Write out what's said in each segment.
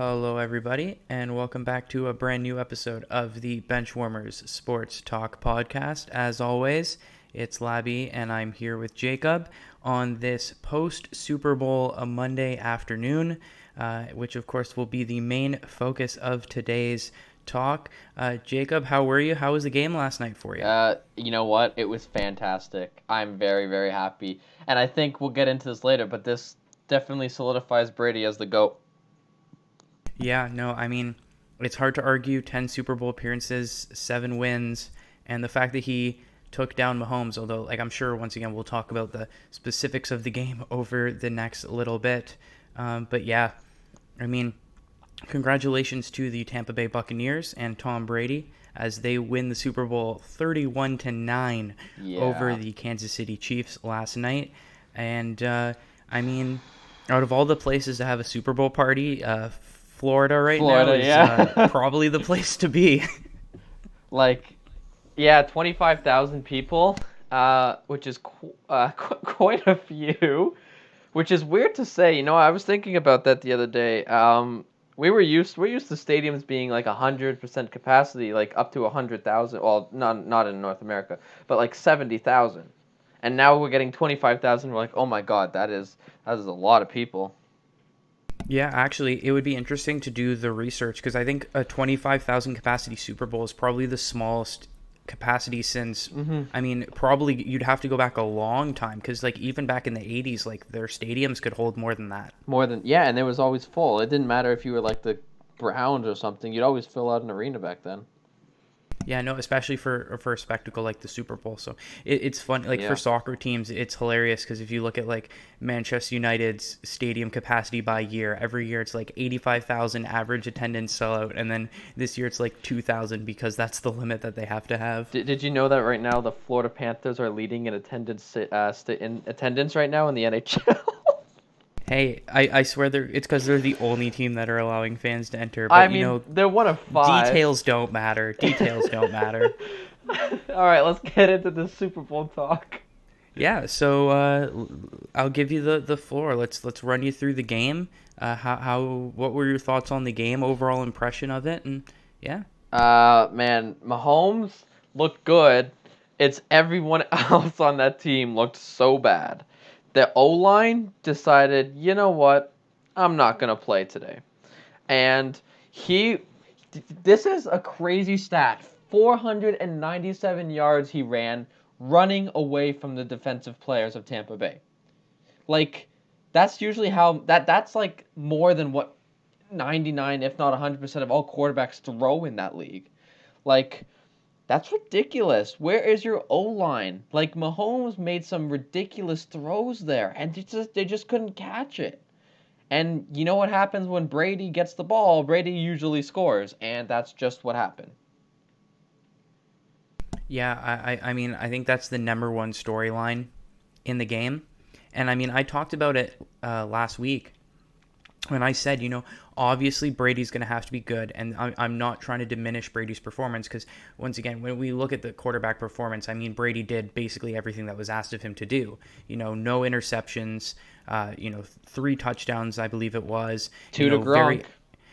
Hello, everybody, and welcome back to a brand new episode of the Benchwarmers Sports Talk podcast. As always, it's Labi, and I'm here with Jacob on this post-Super Bowl Monday afternoon, which, of course, will be the main focus of today's talk. Jacob, how were you? How was the game last night for you? You know what? It was fantastic. I'm very, very happy. And I think we'll get into this later, but this definitely solidifies Brady as the GOAT. Yeah, no, I mean, it's hard to argue 10 Super Bowl appearances, 7 wins, and the fact that he took down Mahomes, although, I'm sure, once again, we'll talk about the specifics of the game over the next little bit. But yeah, I mean, congratulations to the Tampa Bay Buccaneers and Tom Brady as they win the Super Bowl 31-9 over the Kansas City Chiefs last night. And, I mean, out of all the places to have a Super Bowl party, Florida now is probably the place to be. 25,000 people, which is quite a few, which is weird to say. You know, I was thinking about that the other day. We're used to stadiums being 100% capacity, up to 100,000. Well, not in North America, but 70,000. And now we're getting 25,000. We're like, oh my God, that is a lot of people. Yeah, actually, it would be interesting to do the research because I think a 25,000 capacity Super Bowl is probably the smallest capacity since, I mean, probably you'd have to go back a long time because, even back in the 80s, their stadiums could hold more than that. And it was always full. It didn't matter if you were the Browns or something. You'd always fill out an arena back then. Yeah, no, especially for a spectacle like the Super Bowl. So it's fun. For soccer teams, it's hilarious because if you look at Manchester United's stadium capacity by year, every year it's 85,000 average attendance sellout, and then this year it's 2,000 because that's the limit that they have to have. Did you know that right now the Florida Panthers are leading in attendance right now in the NHL? Hey, I swear it's because they're the only team that are allowing fans to enter. But, they're one of 5. Details don't matter. All right, let's get into the Super Bowl talk. Yeah, so I'll give you the floor. Let's run you through the game. What were your thoughts on the game? Overall impression of it, and yeah. Man, Mahomes looked good. It's everyone else on that team looked so bad. The O-line decided, you know what, I'm not going to play today. And this is a crazy stat. 497 yards he ran running away from the defensive players of Tampa Bay. That's usually that's more than what 99, if not 100% of all quarterbacks throw in that league. That's ridiculous. Where is your O-line? Mahomes made some ridiculous throws there, and they just couldn't catch it. And you know what happens when Brady gets the ball? Brady usually scores, and that's just what happened. Yeah, I mean, I think that's the number one storyline in the game. And, I mean, I talked about it last week when I said, obviously Brady's going to have to be good, and I'm not trying to diminish Brady's performance because, once again, when we look at the quarterback performance, I mean, Brady did basically everything that was asked of him to do. No interceptions, 3 touchdowns, I believe it was. 2 to Gronk.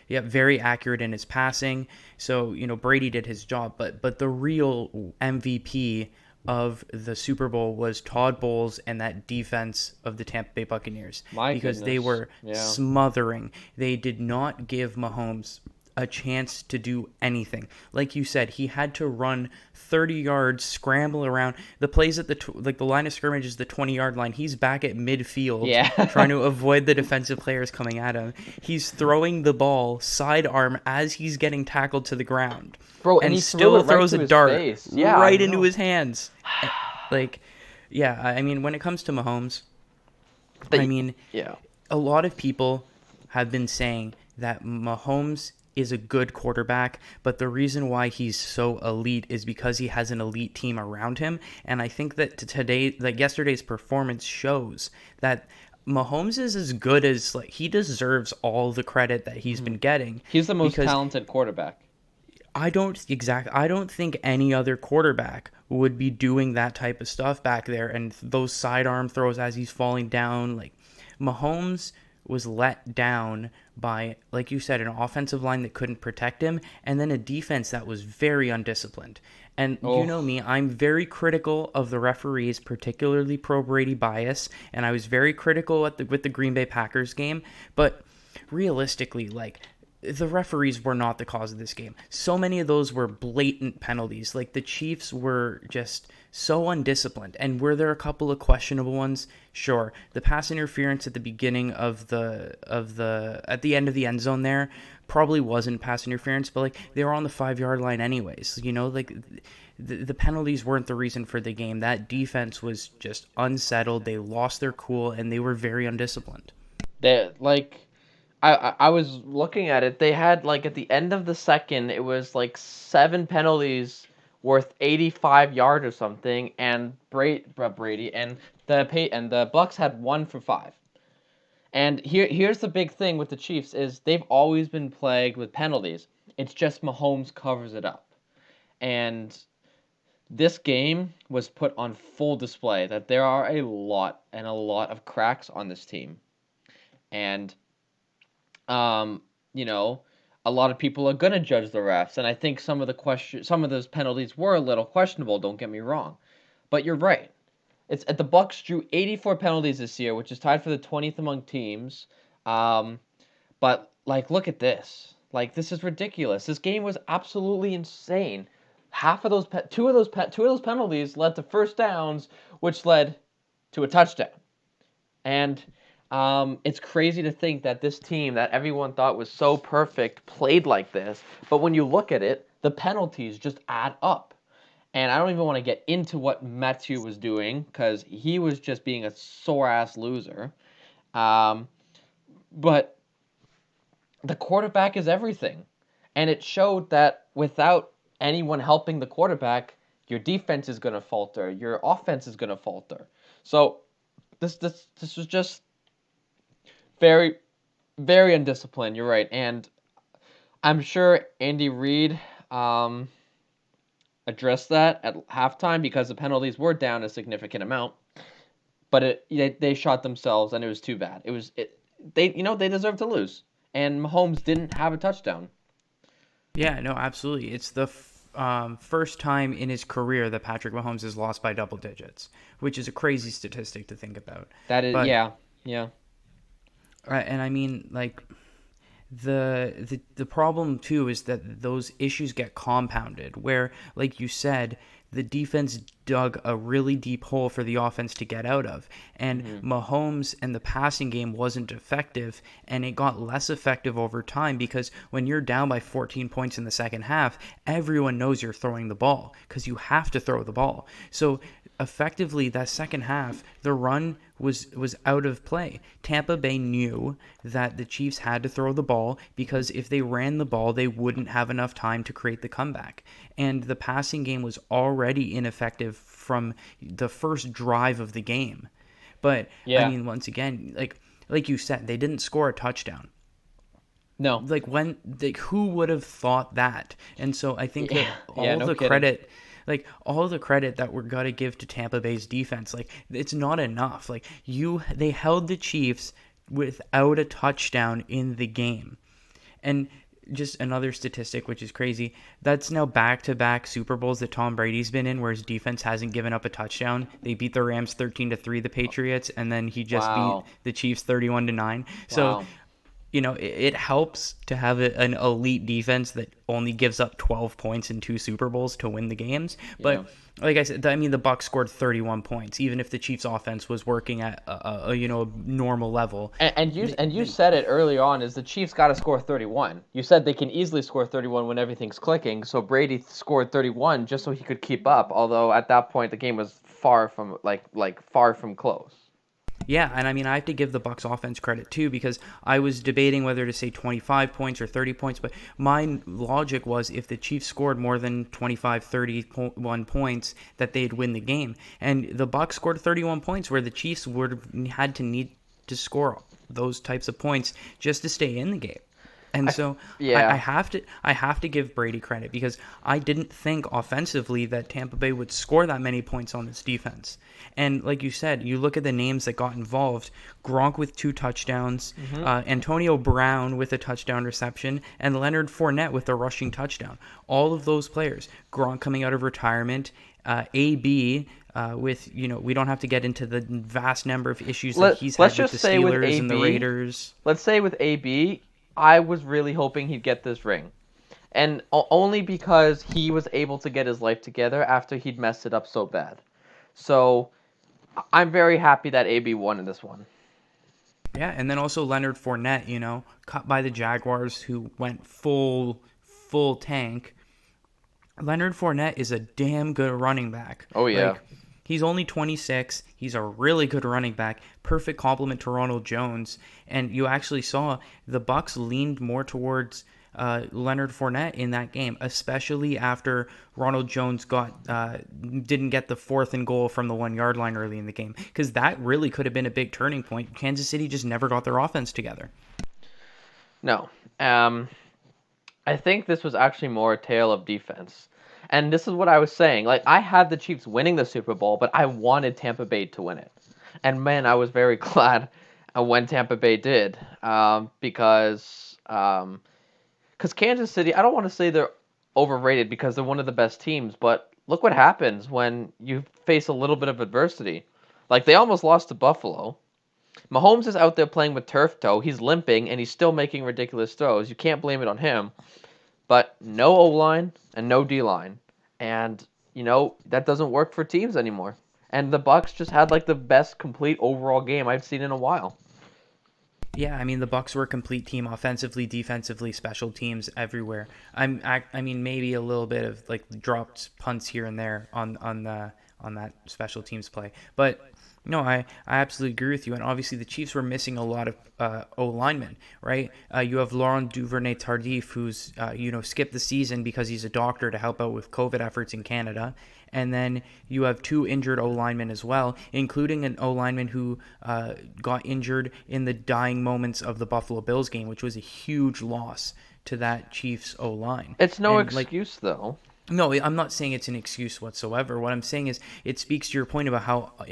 Very accurate in his passing. So, Brady did his job, but the real MVP of the Super Bowl was Todd Bowles and that defense of the Tampa Bay Buccaneers. Because they were smothering. They did not give Mahomes a chance to do anything. Like you said, he had to run 30 yards, scramble around. The plays at the line of scrimmage is the 20-yard line. He's back at midfield trying to avoid the defensive players coming at him. He's throwing the ball sidearm as he's getting tackled to the ground. Bro, and he still throws a dart right into his hands. I mean, when it comes to Mahomes, a lot of people have been saying that Mahomes is a good quarterback, but the reason why he's so elite is because he has an elite team around him. And I think that yesterday's performance shows that Mahomes is as good as he deserves all the credit that he's been getting. He's the most talented quarterback. I don't think any other quarterback would be doing that type of stuff back there and those sidearm throws as he's falling down. Mahomes was let down by, like you said, an offensive line that couldn't protect him, and then a defense that was very undisciplined. And you Oh, know me, I'm very critical of the referees, particularly pro Brady bias, and I was very critical with the Green Bay Packers game. But realistically, like, the referees were not the cause of this game. So many of those were blatant penalties. Like, the Chiefs were just so undisciplined. And were there a couple of questionable ones? Sure. The pass interference at the beginning of the at the end of the end zone there probably wasn't pass interference, but like, they were on the 5 yard line anyways. You know, like, the penalties weren't the reason for the game. That defense was just unsettled. They lost their cool and they were very undisciplined. they like I was looking at it. They had like at the end of the second, it was like 7 penalties worth 85 yards or something, and Brady and the Bucks had 1 for 5. And here's the big thing with the Chiefs is they've always been plagued with penalties. It's just Mahomes covers it up. And this game was put on full display that there are a lot of cracks on this team. And um, you know, a lot of people are gonna judge the refs, and I think some of those penalties were a little questionable. Don't get me wrong, but you're right. It's the Bucks drew 84 penalties this year, which is tied for the 20th among teams. Um, but like, look at this. Like, this is ridiculous. This game was absolutely insane. Half of those, two of those penalties led to first downs, which led to a touchdown. And it's crazy to think that this team that everyone thought was so perfect played like this. But when you look at it, the penalties just add up. And I don't even want to get into what Mathieu was doing because he was just being a sore ass loser. Um, but the quarterback is everything. And it showed that without anyone helping the quarterback, your defense is going to falter, your offense is going to falter. So this was just very, very undisciplined. You're right, and I'm sure Andy Reid um, addressed that at halftime because the penalties were down a significant amount. But they shot themselves, and it was too bad. They deserved to lose, and Mahomes didn't have a touchdown. Yeah, no, absolutely. It's the first time in his career that Patrick Mahomes has lost by double digits, which is a crazy statistic to think about. That is, But yeah, yeah, and I mean, like, the problem too is that those issues get compounded where, like you said, the defense dug a really deep hole for the offense to get out of, and Mahomes and the passing game wasn't effective, and it got less effective over time because when you're down by 14 points in the second half, everyone knows you're throwing the ball because you have to throw the ball. So effectively, that second half, the run was out of play. Tampa Bay knew that the Chiefs had to throw the ball because if they ran the ball, they wouldn't have enough time to create the comeback. And the passing game was already ineffective from the first drive of the game. But I yeah. mean, once again, like you said, they didn't score a touchdown. No, Who would have thought that? And so I think that yeah, yeah. No kidding. all the credit that we're gonna give to Tampa Bay's defense, like, it's not enough. Like, they held the Chiefs without a touchdown in the game. And just another statistic, which is crazy, that's now back-to-back Super Bowls that Tom Brady's been in where his defense hasn't given up a touchdown. They beat the Rams 13-3, the Patriots, and then he just beat Wow, the Chiefs 31-9. So, wow. it helps to have an elite defense that only gives up 12 points in 2 Super Bowls to win the games. Yeah. But like I said, I mean, the Bucs scored 31 points, even if the Chiefs' offense was working at a normal level. And you said it early on is the Chiefs got to score 31. You said they can easily score 31 when everything's clicking. So Brady scored 31 just so he could keep up. Although at that point the game was far from far from close. Yeah, and I mean, I have to give the Bucs offense credit too because I was debating whether to say 25 points or 30 points, but my logic was if the Chiefs scored more than 25, 31 points, that they'd win the game. And the Bucs scored 31 points where the Chiefs would have had to need to score those types of points just to stay in the game. And I so yeah. I have to give Brady credit because I didn't think offensively that Tampa Bay would score that many points on this defense. And like you said, you look at the names that got involved: Gronk with 2 touchdowns, Hmm. Antonio Brown with a touchdown reception, and Leonard Fournette with a rushing touchdown. All of those players, Gronk coming out of retirement, AB. With we don't have to get into the vast number of issues that he's Let's had with just the say with Steelers and the AB, Raiders. let's say with AB, I was really hoping he'd get this ring. And only because he was able to get his life together after he'd messed it up so bad. So I'm very happy that AB won in this one. Yeah, and then also Leonard Fournette, cut by the Jaguars who went full tank. Leonard Fournette is a damn good running back. Oh yeah. Like he's only 26. He's a really good running back. Perfect complement to Ronald Jones. And you actually saw the Bucks leaned more towards Leonard Fournette in that game, especially after Ronald Jones didn't get the 4th and goal from the 1 yard line early in the game, because that really could have been a big turning point. Kansas City just never got their offense together. No. I think this was actually more a tale of defense. And this is what I was saying. Like, I had the Chiefs winning the Super Bowl, but I wanted Tampa Bay to win it. And man, I was very glad when Tampa Bay did, because Kansas City, I don't want to say they're overrated because they're one of the best teams, but look what happens when you face a little bit of adversity. Like, they almost lost to Buffalo. Mahomes is out there playing with turf toe. He's limping and he's still making ridiculous throws. You can't blame it on him. But no O line and no D line, and that doesn't work for teams anymore. And the Bucks just had like the best complete overall game I've seen in a while. Yeah, I mean the Bucks were a complete team offensively, defensively, special teams everywhere. I mean maybe a little bit of like dropped punts here and there on that special teams play, but no, I absolutely agree with you. And obviously the Chiefs were missing a lot of O linemen, right? You have Laurent Duvernay Tardif, who's skipped the season because he's a doctor to help out with COVID efforts in Canada. And then you have 2 injured O linemen as well, including an O lineman who got injured in the dying moments of the Buffalo Bills game, which was a huge loss to that Chiefs O line. It's no And like, excuse though. no, I'm not saying it's an excuse whatsoever. What I'm saying is it speaks to your point about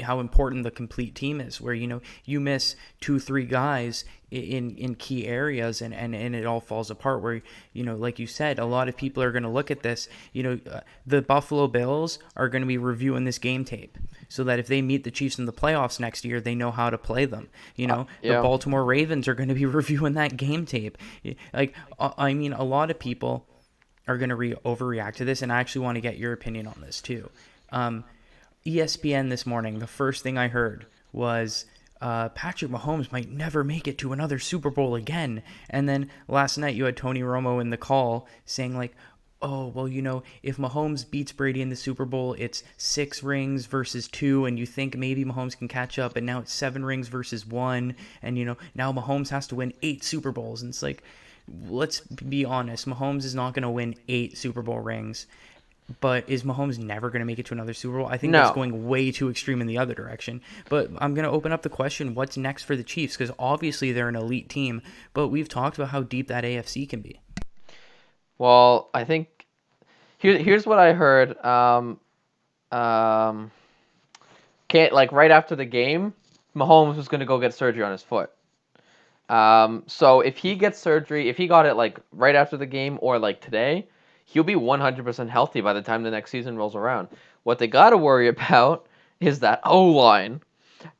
how important the complete team is, where you miss 2 3 guys in key areas, and it all falls apart. Where like you said, a lot of people are going to look at this. The Buffalo Bills are going to be reviewing this game tape so that if they meet the Chiefs in the playoffs next year, they know how to play them. The Yeah. Baltimore Ravens are going to be reviewing that game tape. Like I mean, a lot of people are going to overreact to this, and I actually want to get your opinion on this too. ESPN this morning, the first thing I heard was Patrick Mahomes might never make it to another Super Bowl again. And then last night you had Tony Romo in the call saying like, oh, well, if Mahomes beats Brady in the Super Bowl, it's 6 rings versus 2, and you think maybe Mahomes can catch up, and now it's 7 rings versus 1, and now Mahomes has to win 8 Super Bowls. And it's like, let's be honest, Mahomes is not going to win 8 Super Bowl rings. But is Mahomes never going to make it to another Super Bowl? I think that's No. going way too extreme in the other direction. But I'm going to open up the question, what's next for the Chiefs? Because obviously they're an elite team, but we've talked about how deep that AFC can be. Well, I think here's what I heard. Um, can't like right after the game, Mahomes was gonna go get surgery on his foot. So if he gets surgery, if he got it like right after the game or like today, he'll be 100% healthy by the time the next season rolls around. What they got to worry about is that O line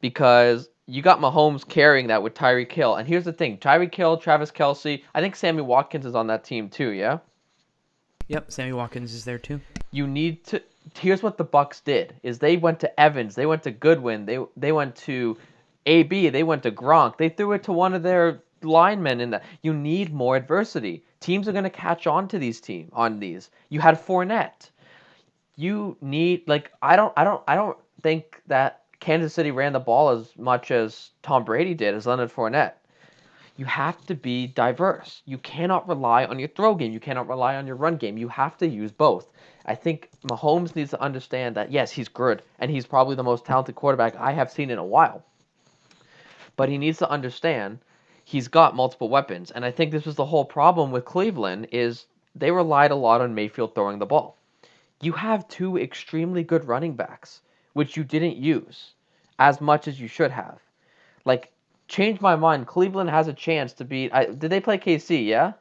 because you got Mahomes carrying that with Tyreek Hill. And here's the thing: Tyreek Hill, Travis Kelsey. I think Sammy Watkins is on that team too. Yeah. Yep, Sammy Watkins is there too. You need to. Here's what the Bucks did: is they went to Evans, they went to Goodwin, they went to AB, they went to Gronk. They threw it to one of their linemen in that. You need more adversity. Teams are going to catch on to these. You had Fournette. You need like I don't think that Kansas City ran the ball as much as Tom Brady did as Leonard Fournette. You have to be diverse. You cannot rely on your throw game. You cannot rely on your run game. You have to use both. I think Mahomes needs to understand that yes, he's good and he's probably the most talented quarterback I have seen in a while. But he needs to understand he's got multiple weapons. And I think this was the whole problem with Cleveland is they relied a lot on Mayfield throwing the ball. You have two extremely good running backs, which you didn't use as much as you should have. Like, change my mind. Cleveland has a chance to beat. Did they play KC? Yeah.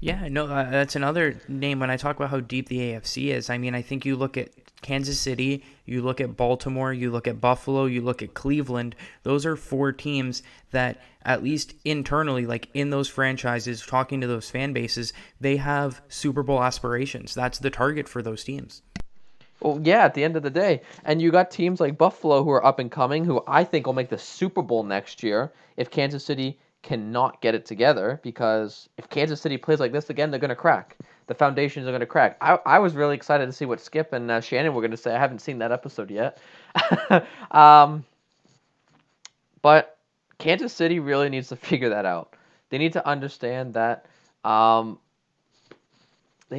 Yeah, no, that's another name when I talk about how deep the AFC is. I mean, I think you look at Kansas City, you look at Baltimore, you look at Buffalo, you look at Cleveland. Those are four teams that, at least internally, like in those franchises, talking to those fan bases, they have Super Bowl aspirations. That's the target for those teams. Well, yeah, at the end of the day. And you got teams like Buffalo who are up and coming, who I think will make the Super Bowl next year if Kansas City cannot get it together. Because if Kansas City plays like this again, they're going to crack. The foundations are going to crack. I was really excited to see what Skip and Shannon were going to say. I haven't seen that episode yet. um, but Kansas City really needs to figure that out. They need to understand that. They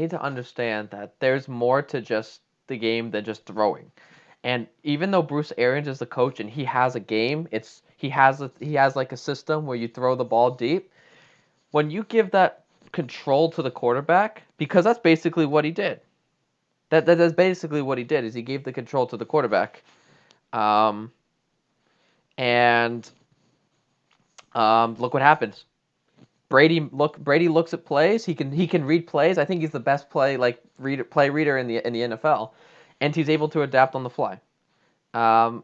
need to understand that there's more to just the game than just throwing. And even though Bruce Arians is the coach and he has a game, he has like a system where you throw the ball deep. When you give that control to the quarterback, because that's basically what he did. That's basically what he did is he gave the control to the quarterback. Um, and Look what happens. Brady looks at plays. He can read plays. I think he's the best play reader in the NFL, and he's able to adapt on the fly. Um,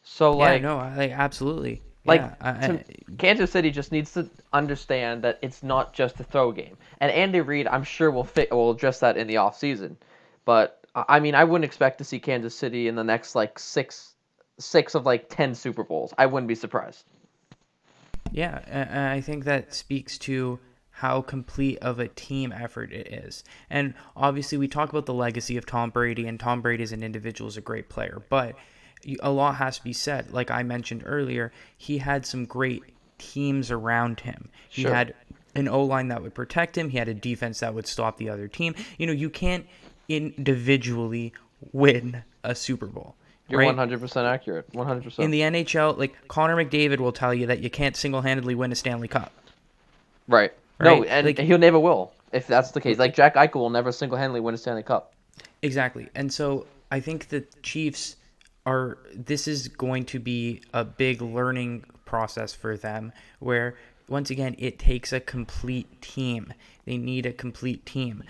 so Yeah, no, absolutely. like Yeah, Kansas City just needs to understand that it's not just a throw game. And Andy Reid, I'm sure will address that in the offseason. But I mean, I wouldn't expect to see Kansas City in the next like six of like 10 Super Bowls. I wouldn't be surprised. yeah, and I think that speaks to how complete of a team effort it is. And obviously, we talk about the legacy of Tom Brady, and Tom Brady as an individual is a great player, but a lot has to be said. Like I mentioned earlier, he had some great teams around him. He Sure. had an O-line that would protect him. He had a defense that would stop the other team. You can't individually win a Super Bowl. You're Right? 100% accurate. In 100%. the NHL, like Connor McDavid will tell you that you can't single-handedly win a Stanley Cup, Right. No, right? and Like he never will if that's the case. Like Jack Eichel will never single-handedly win a Stanley Cup. exactly. And so I think the Chiefs this is going to be a big learning process for them where once again it takes a complete team. They need a complete team.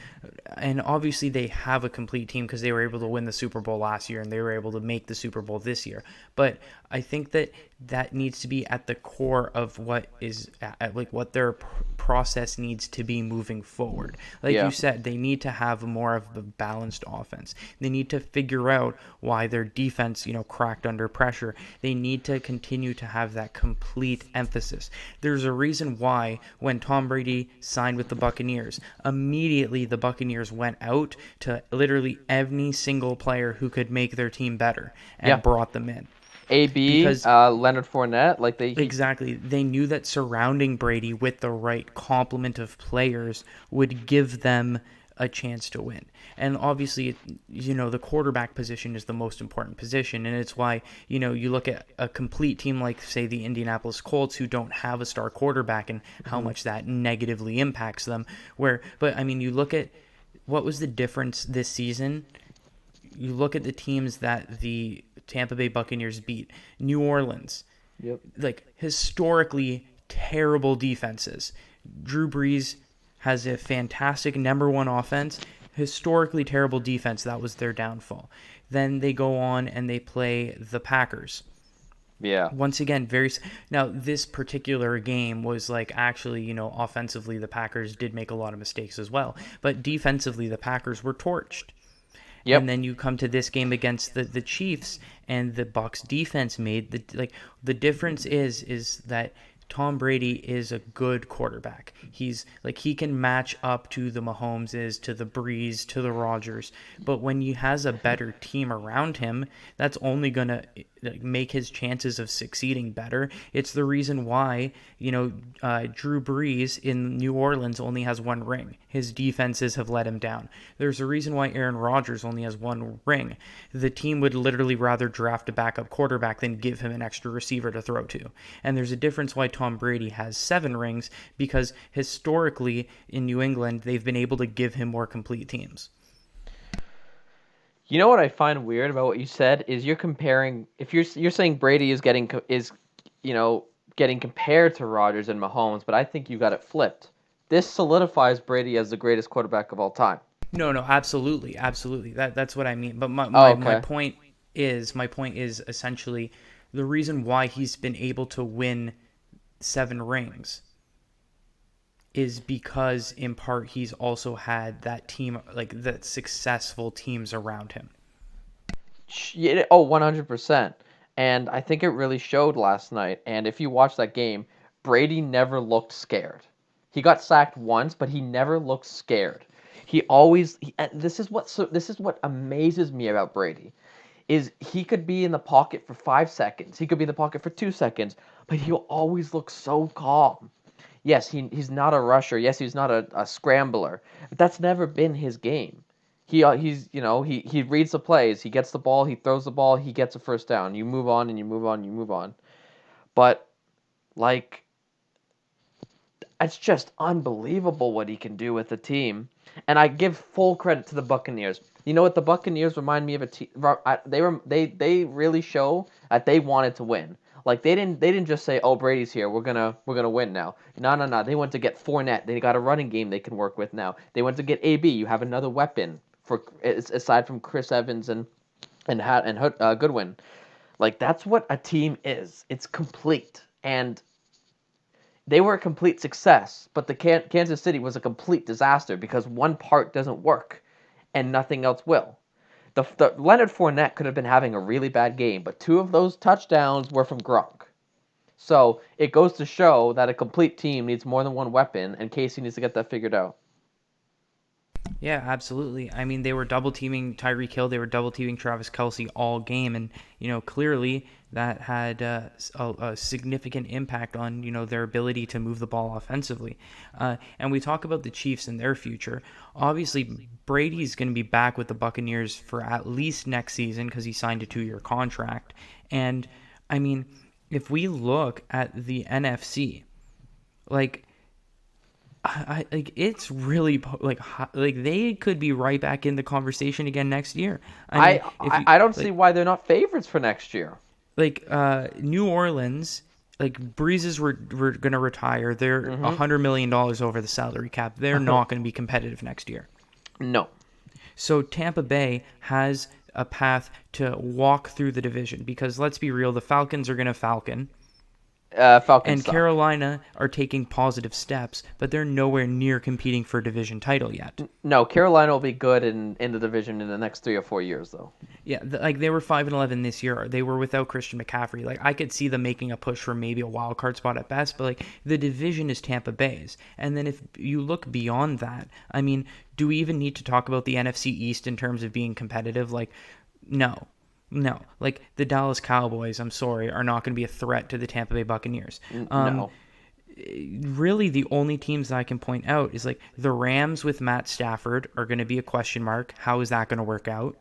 And obviously they have a complete team because they were able to win the Super Bowl last year and they were able to make the Super Bowl this year. But I think that needs to be at the core of what is like what their process needs to be moving forward. Like Yeah. you said, they need to have more of a balanced offense. They need to figure out why their defense, cracked under pressure. They need to continue to have that complete emphasis. There's a reason why when Tom Brady signed with the Buccaneers, immediately the Buccaneers went out to literally every single player who could make their team better and Yeah. brought them in. AB, Because Leonard Fournette, exactly, they knew that surrounding Brady with the right complement of players would give them a chance to win. And obviously, the quarterback position is the most important position, and it's why, you look at a complete team like, say, the Indianapolis Colts who don't have a star quarterback and how much that negatively impacts them. But I mean, you look at what was the difference this season. You look at the teams that the Tampa Bay Buccaneers beat. New Orleans. Yep. Like, historically terrible defenses. Drew Brees has a fantastic number one offense. Historically terrible defense. That was their downfall. Then they go on and they play the Packers. Yeah. Once again, now this particular game was like actually, offensively the Packers did make a lot of mistakes as well, but defensively the Packers were torched. Yep. And then you come to this game against the Chiefs, and the Bucs defense made the difference is that Tom Brady is a good quarterback. He's like he can match up to the Mahomeses, to the Breeze, to the Rodgers. But when he has a better team around him, that's only gonna like, make his chances of succeeding better. It's the reason why, Drew Brees in New Orleans only has one ring. His defenses have let him down. There's a reason why Aaron Rodgers only has one ring. The team would literally rather draft a backup quarterback than give him an extra receiver to throw to. And there's a difference why Tom Brady has 7 rings, because historically in New England, they've been able to give him more complete teams. You know what I find weird about what you said is you're comparing. If you're saying Brady getting compared to Rodgers and Mahomes, but I think you got it flipped. This solidifies Brady as the greatest quarterback of all time. No, no, absolutely, absolutely. That's what I mean. But my, Oh, my, my okay. point is essentially the reason why he's been able to win 7 rings is because in part he's also had that team, like the successful teams around him. Yeah, oh, 100%. And I think it really showed last night. And if you watch that game, Brady never looked scared. He got sacked once, but he never looked scared. He always this is what amazes me about Brady is he could be in the pocket for 5 seconds. He could be in the pocket for 2 seconds, but he'll always look so calm. Yes, he's not a rusher. Yes, he's not a scrambler. But that's never been his game. He reads the plays. He gets the ball. He throws the ball. He gets a first down. You move on and you move on. You move on. But like, it's just unbelievable what he can do with the team. And I give full credit to the Buccaneers. You know what? The Buccaneers remind me of a team. They really show that they wanted to win. Like they didn't just say, "Oh, Brady's here. We're gonna win now." No, no, no. They went to get Fournette. They got a running game they can work with now. They went to get AB. You have another weapon for aside from Chris Evans and Goodwin. Like that's what a team is. It's complete, and they were a complete success. But the Kansas City was a complete disaster because one part doesn't work, and nothing else will. The Leonard Fournette could have been having a really bad game, but 2 of those touchdowns were from Gronk. So it goes to show that a complete team needs more than one weapon, and Casey needs to get that figured out. Yeah, absolutely. I mean, they were double teaming Tyreek Hill. They were double teaming Travis Kelce all game, and clearly that had a significant impact on their ability to move the ball offensively. And we talk about the Chiefs and their future. Obviously, Brady's going to be back with the Buccaneers for at least next season because he signed a 2-year contract. And I mean, if we look at the NFC, like like it's really like they could be right back in the conversation again next year. I mean, I if I, you I don't see why they're not favorites for next year. New Orleans, like Breezes were going to retire. They're $100 million over the salary cap. They're not going to be competitive next year. No. So Tampa Bay has a path to walk through the division because let's be real, the Falcons are going to Falcon. Falcons And suck. Carolina are taking positive steps, but they're nowhere near competing for a division title yet. No, Carolina will be good in the division in the next 3 or 4 years, though. Yeah, like they were 5-11 this year. They were without Christian McCaffrey. Like I could see them making a push for maybe a wild card spot at best, but like the division is Tampa Bay's. And then if you look beyond that, I mean, do we even need to talk about the NFC East in terms of being competitive? Like, no. No, like the Dallas Cowboys, I'm sorry, are not going to be a threat to the Tampa Bay Buccaneers. No. Really, the only teams that I can point out is like the Rams with Matt Stafford are going to be a question mark. How is that going to work out?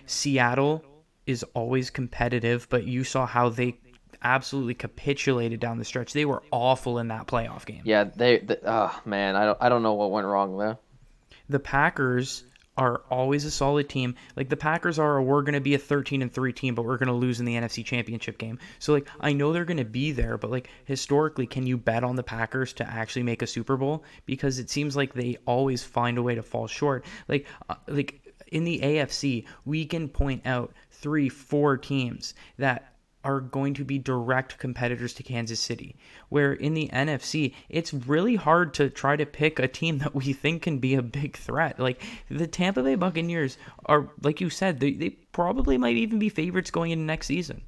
Seattle is always competitive, but you saw how they absolutely capitulated down the stretch. They were awful in that playoff game. Yeah, oh man, I don't know what went wrong there. The Packers are always a solid team. Like the Packers are, we're going to be a 13-3 team, but we're going to lose in the NFC Championship game. So like I know they're going to be there, but like historically, can you bet on the Packers to actually make a Super Bowl? Because it seems like they always find a way to fall short. Like in the AFC, we can point out 3-4 teams that are going to be direct competitors to Kansas City. Where in the NFC, it's really hard to try to pick a team that we think can be a big threat. Like the Tampa Bay Buccaneers are, like you said, they probably might even be favorites going into next season.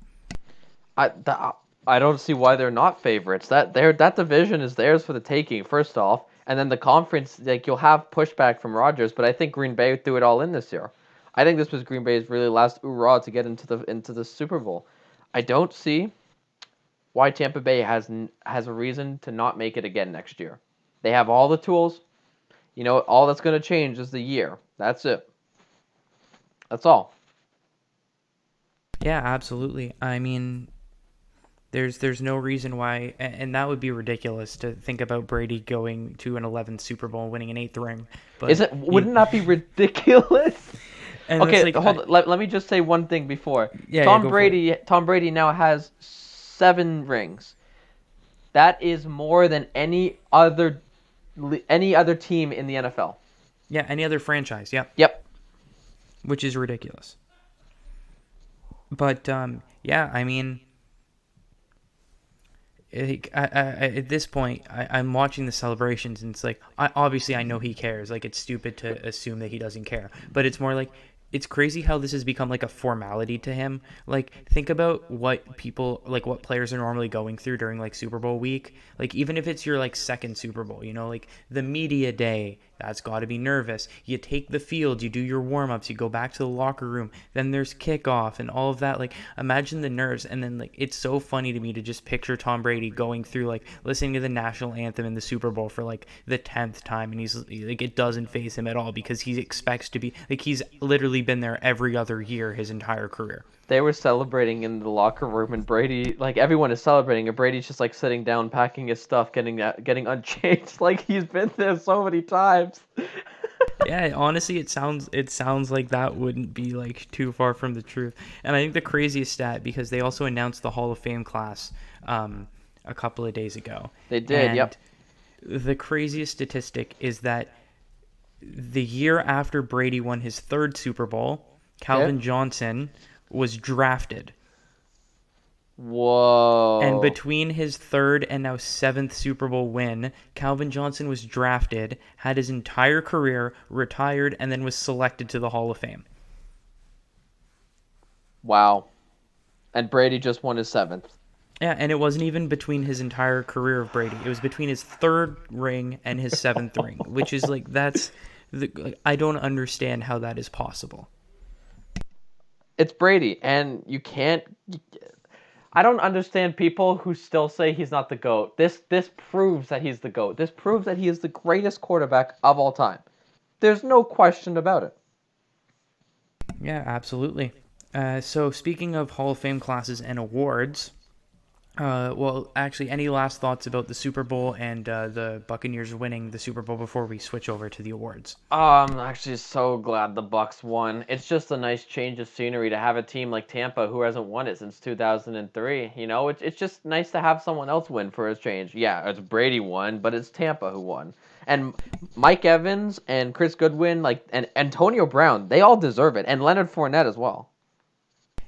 I don't see why they're not favorites. That division is theirs for the taking. First off, and then the conference, like you'll have pushback from Rodgers, but I think Green Bay threw it all in this year. I think this was Green Bay's really last hoorah to get into the Super Bowl. I don't see why Tampa Bay has a reason to not make it again next year. They have all the tools. You know, all that's going to change is the year. That's it. That's all. Yeah, absolutely. I mean, there's no reason why, and that would be ridiculous to think about Brady going to an 11th Super Bowl and winning an eighth ring. But Wouldn't that be ridiculous? and it's Okay, like, hold on. Let me just say one thing before. yeah, go for it. Tom Brady now has 7 rings. That is more than any other team in the NFL. Yeah, any other franchise, yeah, Yep. which is ridiculous. But yeah, I mean, at this point, I'm watching the celebrations, and it's like, obviously I know he cares. Like, it's stupid to assume that he doesn't care, but it's more like, it's crazy how this has become like a formality to him. Like, think about what people, like what players are normally going through during like Super Bowl week. Like, even if it's your like second Super Bowl, like the media day, that's got to be nervous. You take the field, you do your warm-ups, you go back to the locker room, then there's kickoff and all of that. Like, imagine the nerves. And then, like, it's so funny to me to just picture Tom Brady going through, like, listening to the national anthem in the Super Bowl for like the 10th time, and he's like, it doesn't faze him at all, because he expects to be like, he's literally been there every other year his entire career. They were celebrating in the locker room, and Brady, like everyone is celebrating, and Brady's just like sitting down, packing his stuff, getting unchanged, like he's been there so many times. Yeah, honestly, it sounds like that wouldn't be like too far from the truth. And I think the craziest stat, because they also announced the Hall of Fame class a couple of days ago. They did, And yep. the craziest statistic is that the year after Brady won his third Super Bowl, Calvin Johnson was drafted. And Whoa. between his third and now seventh Super Bowl win, Calvin Johnson was drafted, had his entire career, retired, and then was selected to the Hall of Fame. Wow. And Brady just won his 7th. Yeah, and it wasn't even between his entire career of Brady. It was between his third ring and his seventh ring, which is like, I don't understand how that is possible. It's Brady, and you can't. I don't understand people who still say he's not the GOAT. This proves that he's the GOAT. This proves that he is the greatest quarterback of all time. There's no question about it. Yeah, absolutely. So speaking of Hall of Fame classes and awards, well, actually, any last thoughts about the Super Bowl and the Buccaneers winning the Super Bowl before we switch over to the awards? I'm actually so glad the Bucks won. It's just a nice change of scenery to have a team like Tampa, who hasn't won it since 2003. It's just nice to have someone else win for a change. Yeah, it's Brady won, but it's Tampa who won. And Mike Evans and Chris Goodwin, and Antonio Brown, they all deserve it, and Leonard Fournette as well.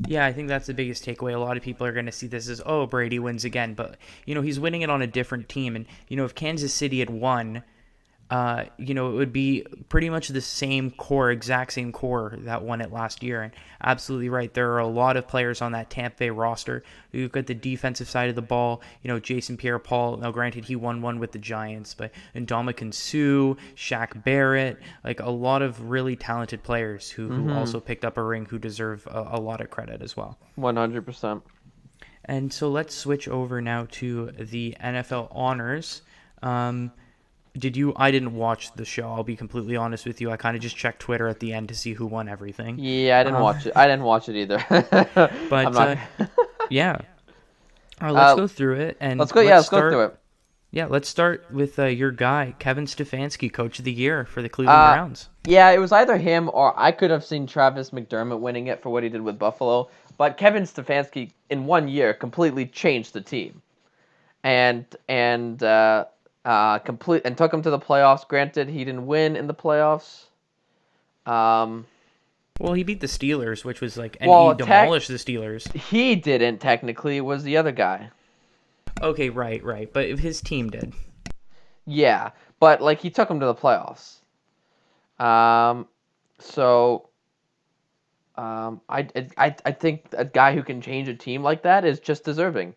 Yeah, I think that's the biggest takeaway. A lot of people are going to see this as, oh, Brady wins again, but he's winning it on a different team, and if Kansas City had won, it would be pretty much the same core, exact same core that won it last year. And absolutely right, there are a lot of players on that Tampa Bay roster. You've got the defensive side of the ball, Jason Pierre-Paul. Now, granted, he won one with the Giants, but Ndamukong Suh, Shaq Barrett, like a lot of really talented players who also picked up a ring, who deserve a lot of credit as well. 100%. And so let's switch over now to the NFL honors. I didn't watch the show. I'll be completely honest with you. I kind of just checked Twitter at the end to see who won everything. Yeah, I didn't watch it. I didn't watch it either. But I'm not... yeah, let's go through it. And let's go. Yeah, let's go through it. Yeah, let's start with your guy, Kevin Stefanski, Coach of the Year for the Cleveland Browns. Yeah, it was either him, or I could have seen Travis McDermott winning it for what he did with Buffalo. But Kevin Stefanski, in 1 year, completely changed the team, and took him to the playoffs. Granted, he didn't win in the playoffs. Well, he beat the Steelers, which was like, and Well, he demolished the Steelers. He didn't technically. It was the other guy. Okay, right. But if his team did. Yeah, but like he took him to the playoffs. I think a guy who can change a team like that is just deserving.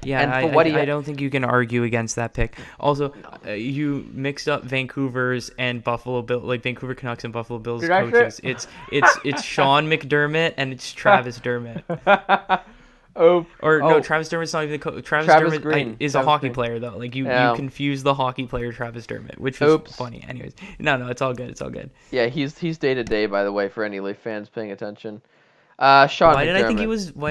Yeah, And for what he I don't think you can argue against that pick. Also, no. you mixed up Vancouver's and Buffalo Bill, like Vancouver Canucks and Buffalo Bills Did I coaches. fit? It's Sean McDermott and it's Travis Dermott. Oh, Or no, oh, Travis Dermott's not even the coach. Travis Travis Dermott Green. is a Travis hockey Green. player though. Like you Yeah. confuse the hockey player Travis Dermott, which was Oops. funny. Anyways, no, it's all good. It's all good. Yeah, he's day to day, by the way, for any Leaf fans paying attention. Sean McDermott. Why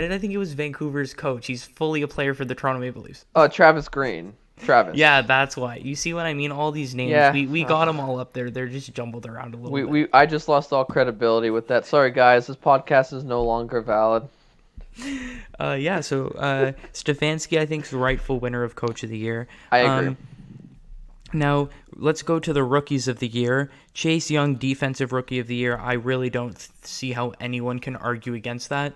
did I think he was Vancouver's coach? He's fully a player for the Toronto Maple Leafs. Oh, Travis Green. Travis. Yeah, that's why. You see what I mean? All these names, Yeah. we got them all up there. They're just jumbled around a little bit. I just lost all credibility with that. Sorry, guys. This podcast is no longer valid. Yeah, so Stefanski, I think, is the rightful winner of Coach of the Year. I agree. Now, let's go to the Rookies of the Year. Chase Young, Defensive Rookie of the Year. I really don't see how anyone can argue against that.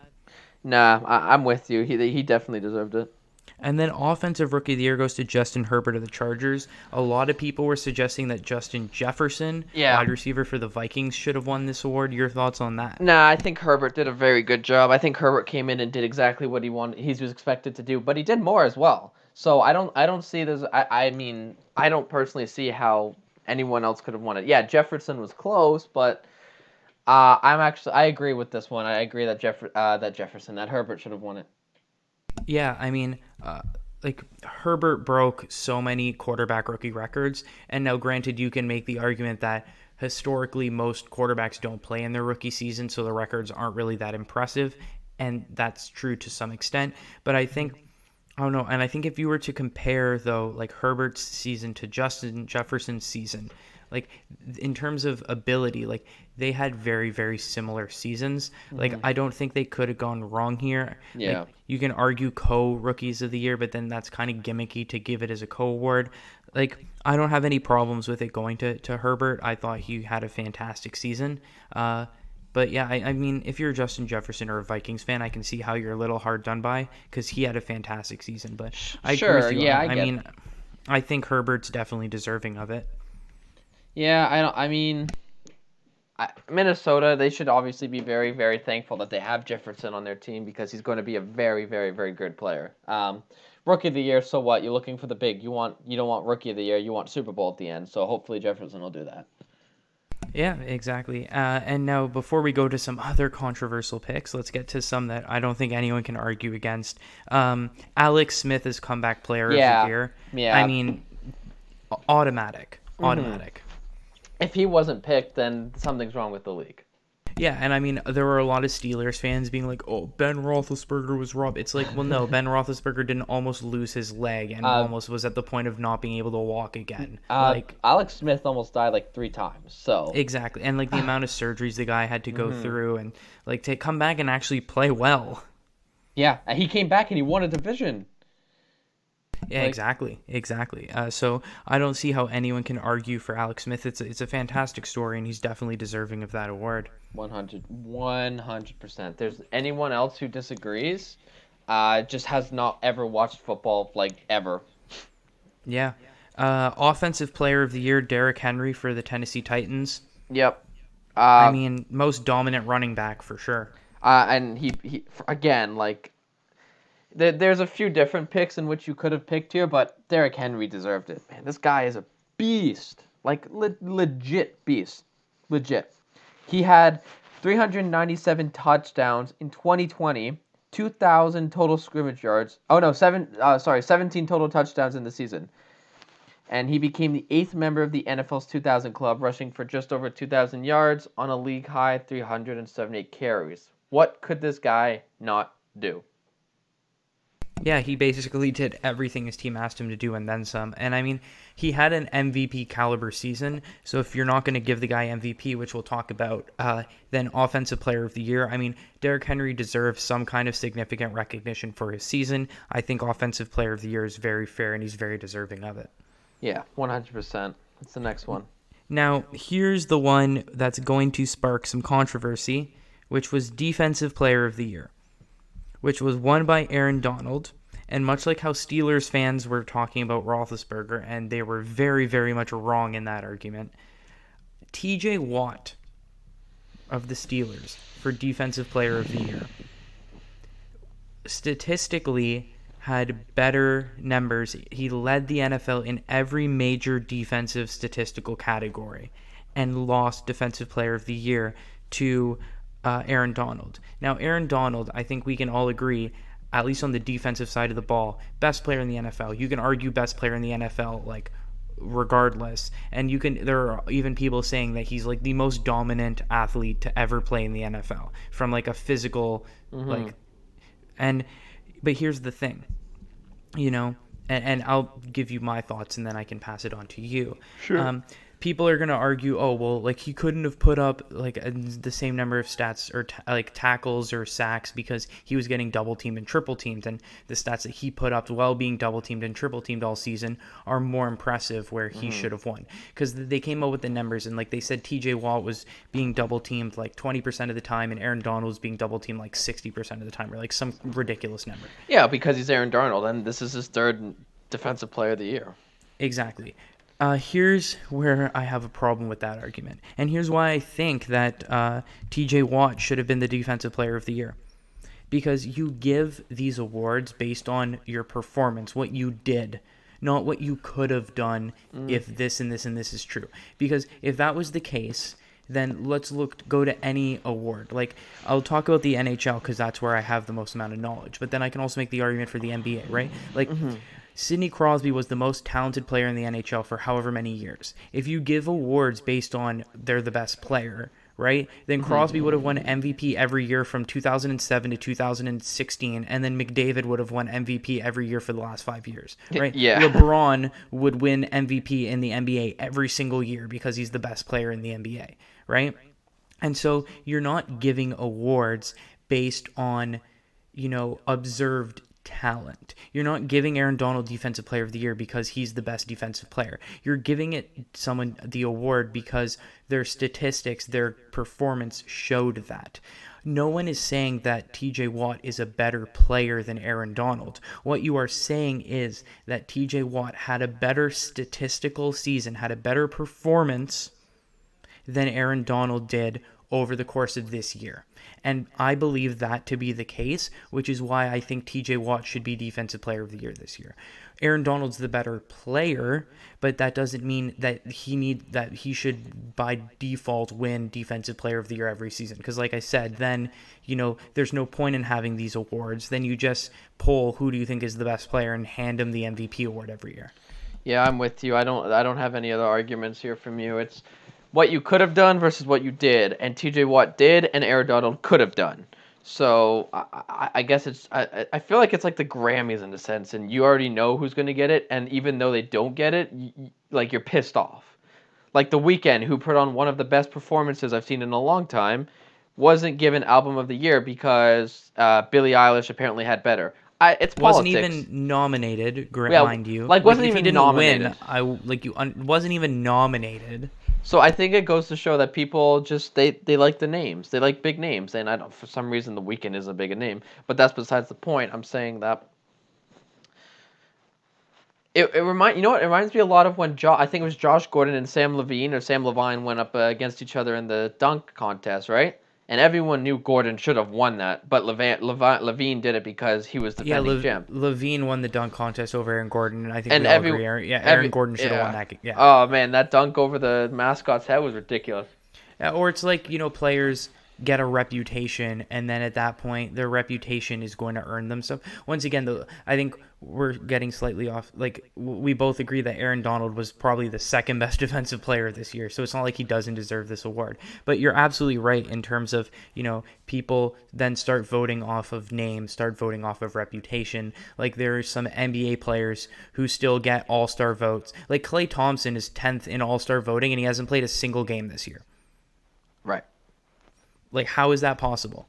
Nah, I'm with you. He definitely deserved it. And then Offensive Rookie of the Year goes to Justin Herbert of the Chargers. A lot of people were suggesting that Justin Jefferson, wide receiver for the Vikings, should have won this award. Your thoughts on that? Nah, I think Herbert did a very good job. I think Herbert came in and did exactly what he was expected to do, but he did more as well. So I don't see this. I mean, I don't personally see how anyone else could have won it. Yeah, Jefferson was close, but I agree with this one. I agree that that Herbert should have won it. Yeah, I mean, like Herbert broke so many quarterback rookie records, and now granted, you can make the argument that historically most quarterbacks don't play in their rookie season, so the records aren't really that impressive, and that's true to some extent. But I don't know, and I think if you were to compare though, like Herbert's season to Justin Jefferson's season, like in terms of ability, like they had very, very similar seasons. Like I don't think they could have gone wrong here. Yeah. Like, you can argue co-rookies of the year, but then that's kind of gimmicky to give it as a co-award. Like I don't have any problems with it going to Herbert. I thought he had a fantastic season. But yeah, I mean, if you're a Justin Jefferson or a Vikings fan, I can see how you're a little hard done by because he had a fantastic season. But I agree with you. Yeah, I mean, I think Herbert's definitely deserving of it. Yeah, Minnesota, they should obviously be very, very thankful that they have Jefferson on their team because he's going to be a very, very, very good player. Rookie of the year, so what? You're looking for the big. You don't want Rookie of the Year. You want Super Bowl at the end. So hopefully Jefferson will do that. Yeah, exactly. And now, before we go to some other controversial picks, let's get to some that I don't think anyone can argue against. Alex Smith is Comeback Player of the Year. Yeah. I mean, automatic. If he wasn't picked, then something's wrong with the league. Yeah, and I mean, there were a lot of Steelers fans being like, "Oh, Ben Roethlisberger was robbed." It's like, well, no, Ben Roethlisberger didn't almost lose his leg and almost was at the point of not being able to walk again. Alex Smith almost died like 3 times. So exactly, and like the amount of surgeries the guy had to go through, and like to come back and actually play well. Yeah, he came back and he won a division. Yeah, exactly. So I don't see how anyone can argue for Alex Smith. It's a fantastic story, and he's definitely deserving of that award. 100%. There's anyone else who disagrees, just has not ever watched football, like, ever. Yeah. Offensive Player of the Year, Derrick Henry for the Tennessee Titans. Yep. I mean, most dominant running back for sure. And he again, like, there's a few different picks in which you could have picked here, but Derrick Henry deserved it. Man, this guy is a beast. Like, legit beast. Legit. He had 397 touchdowns in 2020, 2,000 total scrimmage yards. 17 total touchdowns in the season. And he became the 8th member of the NFL's 2,000 club, rushing for just over 2,000 yards on a league-high 378 carries. What could this guy not do? Yeah, he basically did everything his team asked him to do and then some. And I mean, he had an MVP caliber season. So if you're not going to give the guy MVP, which we'll talk about, then Offensive Player of the Year, I mean, Derrick Henry deserves some kind of significant recognition for his season. I think Offensive Player of the Year is very fair and he's very deserving of it. Yeah, 100%. That's the next one. Now, here's the one that's going to spark some controversy, which was Defensive Player of the Year, which was won by Aaron Donald. And much like how Steelers fans were talking about Roethlisberger, and they were very, very much wrong in that argument, TJ Watt of the Steelers for Defensive Player of the Year statistically had better numbers. He led the NFL in every major defensive statistical category and lost Defensive Player of the Year to Aaron Donald. Now, Aaron Donald, I think we can all agree, at least on the defensive side of the ball, best player in the NFL. You can argue best player in the NFL, like, regardless. And there are even people saying that he's like the most dominant athlete to ever play in the NFL from like a physical, like, but here's the thing, and I'll give you my thoughts and then I can pass it on to you. Sure. People are going to argue, oh, well, like he couldn't have put up like the same number of stats or like tackles or sacks because he was getting double teamed and triple teamed. And the stats that he put up while being double teamed and triple teamed all season are more impressive where he should have won. Because they came up with the numbers and like they said TJ Watt was being double teamed like 20% of the time and Aaron Donald was being double teamed like 60% of the time or like some ridiculous number. Yeah, because he's Aaron Darnold and this is his third Defensive Player of the Year. Exactly. Here's where I have a problem with that argument. And here's why I think that TJ Watt should have been the Defensive Player of the Year. Because you give these awards based on your performance, what you did, not what you could have done if this and this and this is true. Because if that was the case, then let's go to any award. Like, I'll talk about the NHL because that's where I have the most amount of knowledge. But then I can also make the argument for the NBA, right? Like, Sidney Crosby was the most talented player in the NHL for however many years. If you give awards based on they're the best player, right, then Crosby would have won MVP every year from 2007 to 2016, and then McDavid would have won MVP every year for the last 5 years, right? Yeah. LeBron would win MVP in the NBA every single year because he's the best player in the NBA, right? And so you're not giving awards based on, observed talent. You're not giving Aaron Donald Defensive Player of the Year because he's the best defensive player. You're giving someone the award because their statistics, their performance showed that. No one is saying that TJ Watt is a better player than Aaron Donald. What you are saying is that TJ Watt had a better statistical season, had a better performance than Aaron Donald did over the course of this year. And I believe that to be the case, which is why I think TJ Watt should be Defensive Player of the Year this year. Aaron Donald's the better player, but that doesn't mean that he should by default win Defensive Player of the Year every season. Because like I said, then there's no point in having these awards. Then you just poll who do you think is the best player and hand him the MVP award every year. Yeah, I'm with you. I don't have any other arguments here from you. It's what you could have done versus what you did, and TJ Watt did, and Aaron Donald could have done. So I guess I feel like it's like the Grammys in a sense, and you already know who's going to get it, and even though they don't get it, like you're pissed off. Like The Weeknd, who put on one of the best performances I've seen in a long time, wasn't given Album of the Year because Billie Eilish apparently had better. It's politics. Wasn't even nominated, mind you. Like wasn't even if he didn't nominated. win, wasn't even nominated. So I think it goes to show that people just they like the names. They like big names, and for some reason The Weeknd is a big name, but that's besides the point. I'm saying that it reminds me a lot of when I think it was Josh Gordon and Sam Levine went up against each other in the dunk contest, right? And everyone knew Gordon should have won that, but Levine did it because he was defending champ. Levine won the dunk contest over Aaron Gordon, and I think we all agree. Aaron Gordon should have won that. Yeah. Oh man, that dunk over the mascot's head was ridiculous. Yeah, or it's like players get a reputation, and then at that point, their reputation is going to earn them. So once again, I think we're getting slightly off. Like we both agree that Aaron Donald was probably the second best defensive player this year. So it's not like he doesn't deserve this award. But you're absolutely right in terms of people then start voting off of names, start voting off of reputation. Like there are some NBA players who still get All-Star votes. Like Klay Thompson is 10th in All-Star voting, and he hasn't played a single game this year. Right. Like, how is that possible?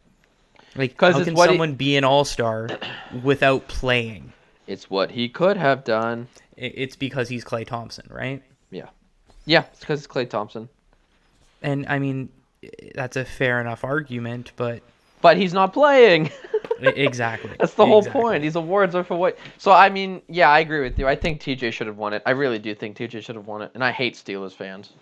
Like, how can someone be an all-star without playing? It's what he could have done. It's because he's Klay Thompson, right? Yeah. Yeah, it's because it's Klay Thompson. And, I mean, that's a fair enough argument, but... But he's not playing. Exactly. That's the whole point. These awards are for what... So, I mean, yeah, I agree with you. I think TJ should have won it. I really do think TJ should have won it. And I hate Steelers fans.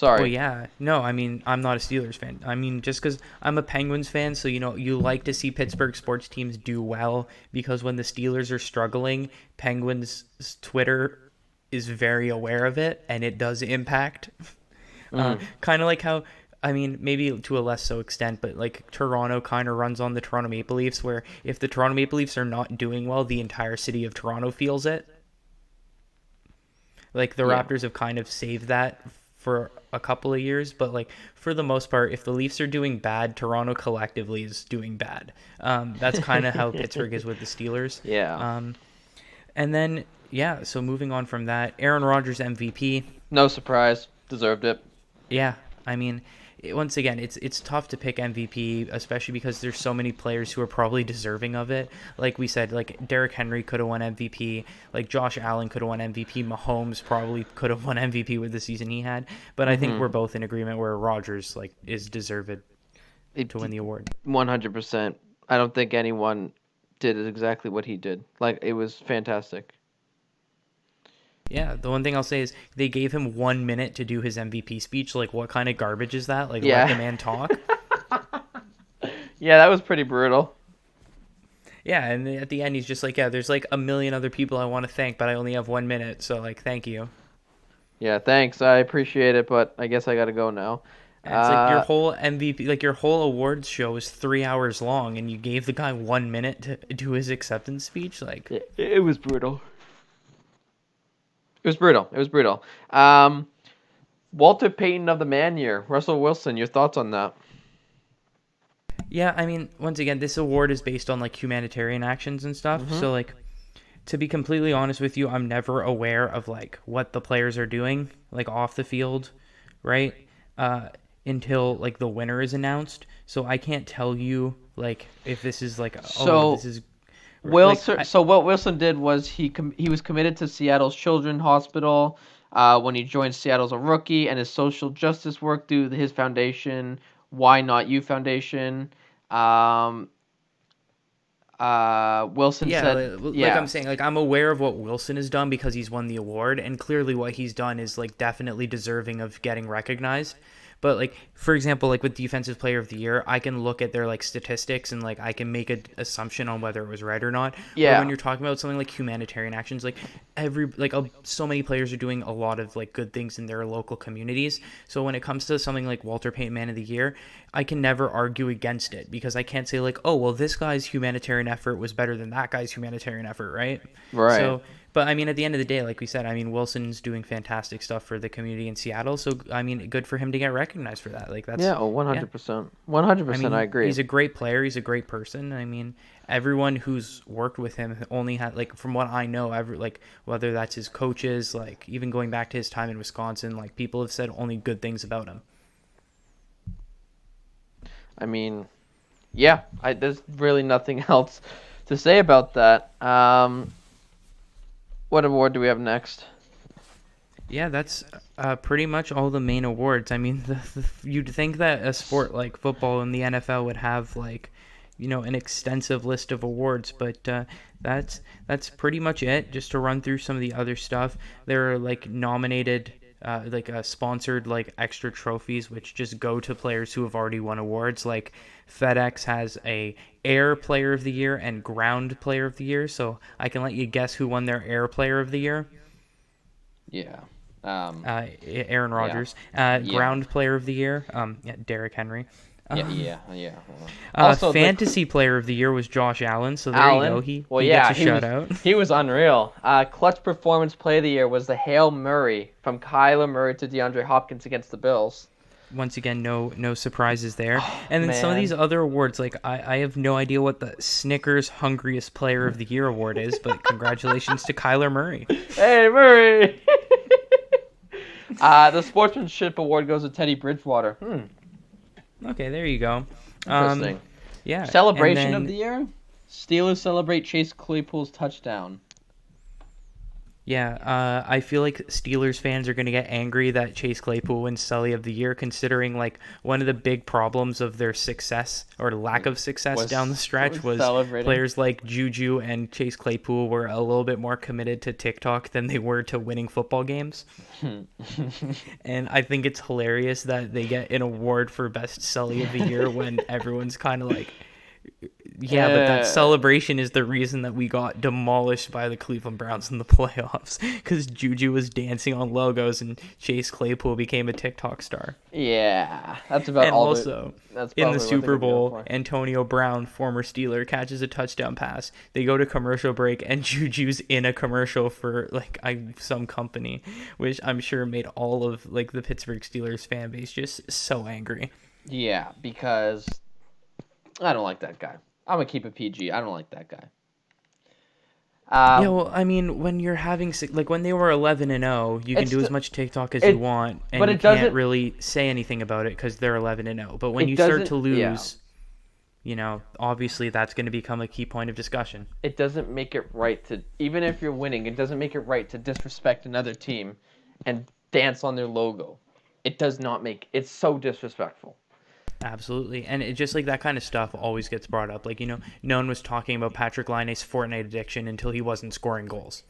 Well, Sorry. yeah. No, I mean, I'm not a Steelers fan. I mean, just because I'm a Penguins fan, so, you like to see Pittsburgh sports teams do well because when the Steelers are struggling, Penguins' Twitter is very aware of it and it does impact. Mm. Kind of like how, I mean, maybe to a less so extent, but like Toronto kind of runs on the Toronto Maple Leafs, where if the Toronto Maple Leafs are not doing well, the entire city of Toronto feels it. Like the Yeah. Raptors have kind of saved that for a couple of years, but like for the most part, if the Leafs are doing bad, Toronto collectively is doing bad. That's kind of how Pittsburgh is with the Steelers. Yeah. Um, and then yeah, so moving on from that, Aaron Rodgers MVP. No surprise. Deserved it. Yeah, I mean, once again, it's tough to pick MVP, especially because there's so many players who are probably deserving of it. Like we said, like Derrick Henry could have won MVP, like Josh Allen could have won MVP, Mahomes probably could have won MVP with the season he had. But I think Mm-hmm. we're both in agreement where Rodgers like is deserved to win the award. 100%. I don't think anyone did exactly what he did. Like, it was fantastic. Yeah, the one thing I'll say is they gave him 1 minute to do his MVP speech. Like, what kind of garbage is that? Like, let the Yeah. man talk. Yeah, that was pretty brutal. Yeah, and at the end, he's just like, yeah, there's like a million other people I want to thank, but I only have 1 minute, so like, thank you. Yeah, thanks. I appreciate it, but I guess I gotta go now. And it's like your Uh, whole MVP, like your whole awards show is 3 hours long, and you gave the guy 1 minute to do his acceptance speech. Like, it was brutal. It was brutal. It was brutal. Um, Walter Payton of the Man Year. Russell Wilson, your thoughts on that? yeah, I mean, once again, this award is based on like humanitarian actions and stuff. Mm-hmm. So, like, to be completely honest with you, I'm never aware of like what the players are doing, like off the field, right? Uh, until like the winner is announced. So I can't tell you like if this is like, oh, So this is like Wilson. So what Wilson did was he was committed to Seattle's Children's Hospital when he joined Seattle as a rookie, and his social justice work through his foundation, Why Not You Foundation. Um, Wilson Yeah, said, like yeah, I'm saying, like I'm aware of what Wilson has done because he's won the award, and clearly what he's done is like definitely deserving of getting recognized. But like for example, like with Defensive Player of the Year, I can look at their like statistics and like I can make an assumption on whether it was right or not. Where when yeah, you're talking about something like humanitarian actions, like so many players are doing a lot of like good things in their local communities. So when it comes to something like Walter Payton Man of the Year, I can never argue against it because I can't say like, oh well, this guy's humanitarian effort was better than that guy's humanitarian effort, right? right. So, but I mean, at the end of the day, like we said, I mean, Wilson's doing fantastic stuff for the community in Seattle. So, I mean, good for him to get recognized for that. Like that's Yeah, oh, yeah. 100%. 100%, I I mean, agree. he's a great player. He's a great person. I mean, everyone who's worked with him only had like, from what I know, every like whether that's his coaches, like even going back to his time in Wisconsin, like people have said only good things about him. I mean, yeah, there's really nothing else to say about that. What award do we have next? Yeah, that's pretty much all the main awards. I mean, you'd think that a sport like football in the NFL would have like, an extensive list of awards, but that's pretty much it. Just to run through some of the other stuff, there are like nominated, sponsored like extra trophies, which just go to players who have already won awards. Like FedEx has a Air Player of the Year and Ground Player of the Year, so I can let you guess who won their Air Player of the Year. Yeah. Aaron Yeah. Rodgers. Yeah. Ground Player of the Year, yeah, Derrick Henry. Yeah. Fantasy Player of the Year was Josh Allen, so there you go. Allen. He Well, he yeah, gets a shout out. he was unreal. Clutch Performance Play of the Year was the Hail Murray from Kyler Murray to DeAndre Hopkins against the Bills. Once again, no surprises there. Oh, And then some of man. these other awards, like I have no idea what the Snickers Hungriest Player of the Year award is, but congratulations to Kyler Murray. Hey, Murray! The Sportsmanship Award goes to Teddy Bridgewater. Okay, there you go. Interesting. Yeah. Celebration and of then, the year? Steelers celebrate Chase Claypool's touchdown. I feel like Steelers fans are going to get angry that Chase Claypool wins Sully of the Year, considering like one of the big problems of their success or lack of success down the stretch Was was celebrating. players like Juju and Chase Claypool were a little bit more committed to TikTok than they were to winning football games. And I think it's hilarious that they get an award for best Sully of the Year when everyone's kind of like, yeah, but that uh, celebration is the reason that we got demolished by the Cleveland Browns in the playoffs because Juju was dancing on logos and Chase Claypool became a TikTok star. yeah, that's about And all. also, That's in the probably what they're Super gonna go Bowl, for. Antonio Brown, former Steeler, catches a touchdown pass. They go to commercial break, and Juju's in a commercial for like some company, which I'm sure made all of like the Pittsburgh Steelers fan base just so angry. Yeah, because I don't like that guy. I'm gonna keep it PG. I don't like that guy. Yeah, Uh, well, I mean, when you're having like when they were 11-0, you can it's do as the, much TikTok as you it, want, and but you it can't doesn't. really say anything about it because they're 11-0. But when It you start doesn't. to Yeah, lose, obviously that's going to become a key point of discussion. it doesn't make it right to even if you're winning, it doesn't make it right to disrespect another team and dance on their logo. It does not make. It's so disrespectful. Absolutely, and it just like that kind of stuff always gets brought up. Like no one was talking about Patrick Laine's Fortnite addiction until he wasn't scoring goals.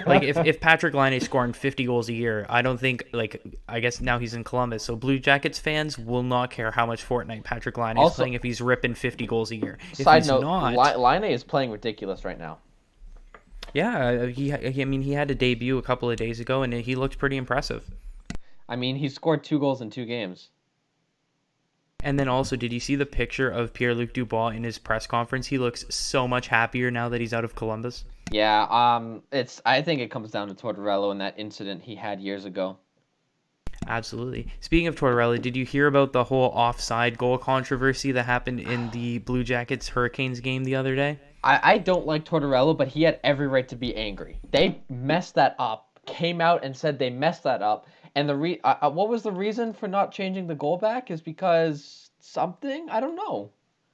Like if Patrick Laine is scoring 50 goals a year, I don't think like I guess now he's in Columbus, so Blue Jackets fans will not care how much Fortnite Patrick Laine is Also, playing if he's ripping 50 goals a year. If side he's note, not, Line is playing ridiculous right now. yeah, I mean he had a debut a couple of days ago and he looked pretty impressive. I mean, he scored 2 goals in 2 games. And then also, did you see the picture of Pierre-Luc Dubois in his press conference? He looks so much happier now that he's out of Columbus. Yeah, it's. I think it comes down to Tortorella and that incident he had years ago. Absolutely. Speaking of Tortorella, did you hear about the whole offside goal controversy that happened in the Blue Jackets Hurricanes game the other day? I don't like Tortorella, but he had every right to be angry. They messed that up. Came out and said they messed that up. And what was the reason for not changing the goal back? Is because something I don't know.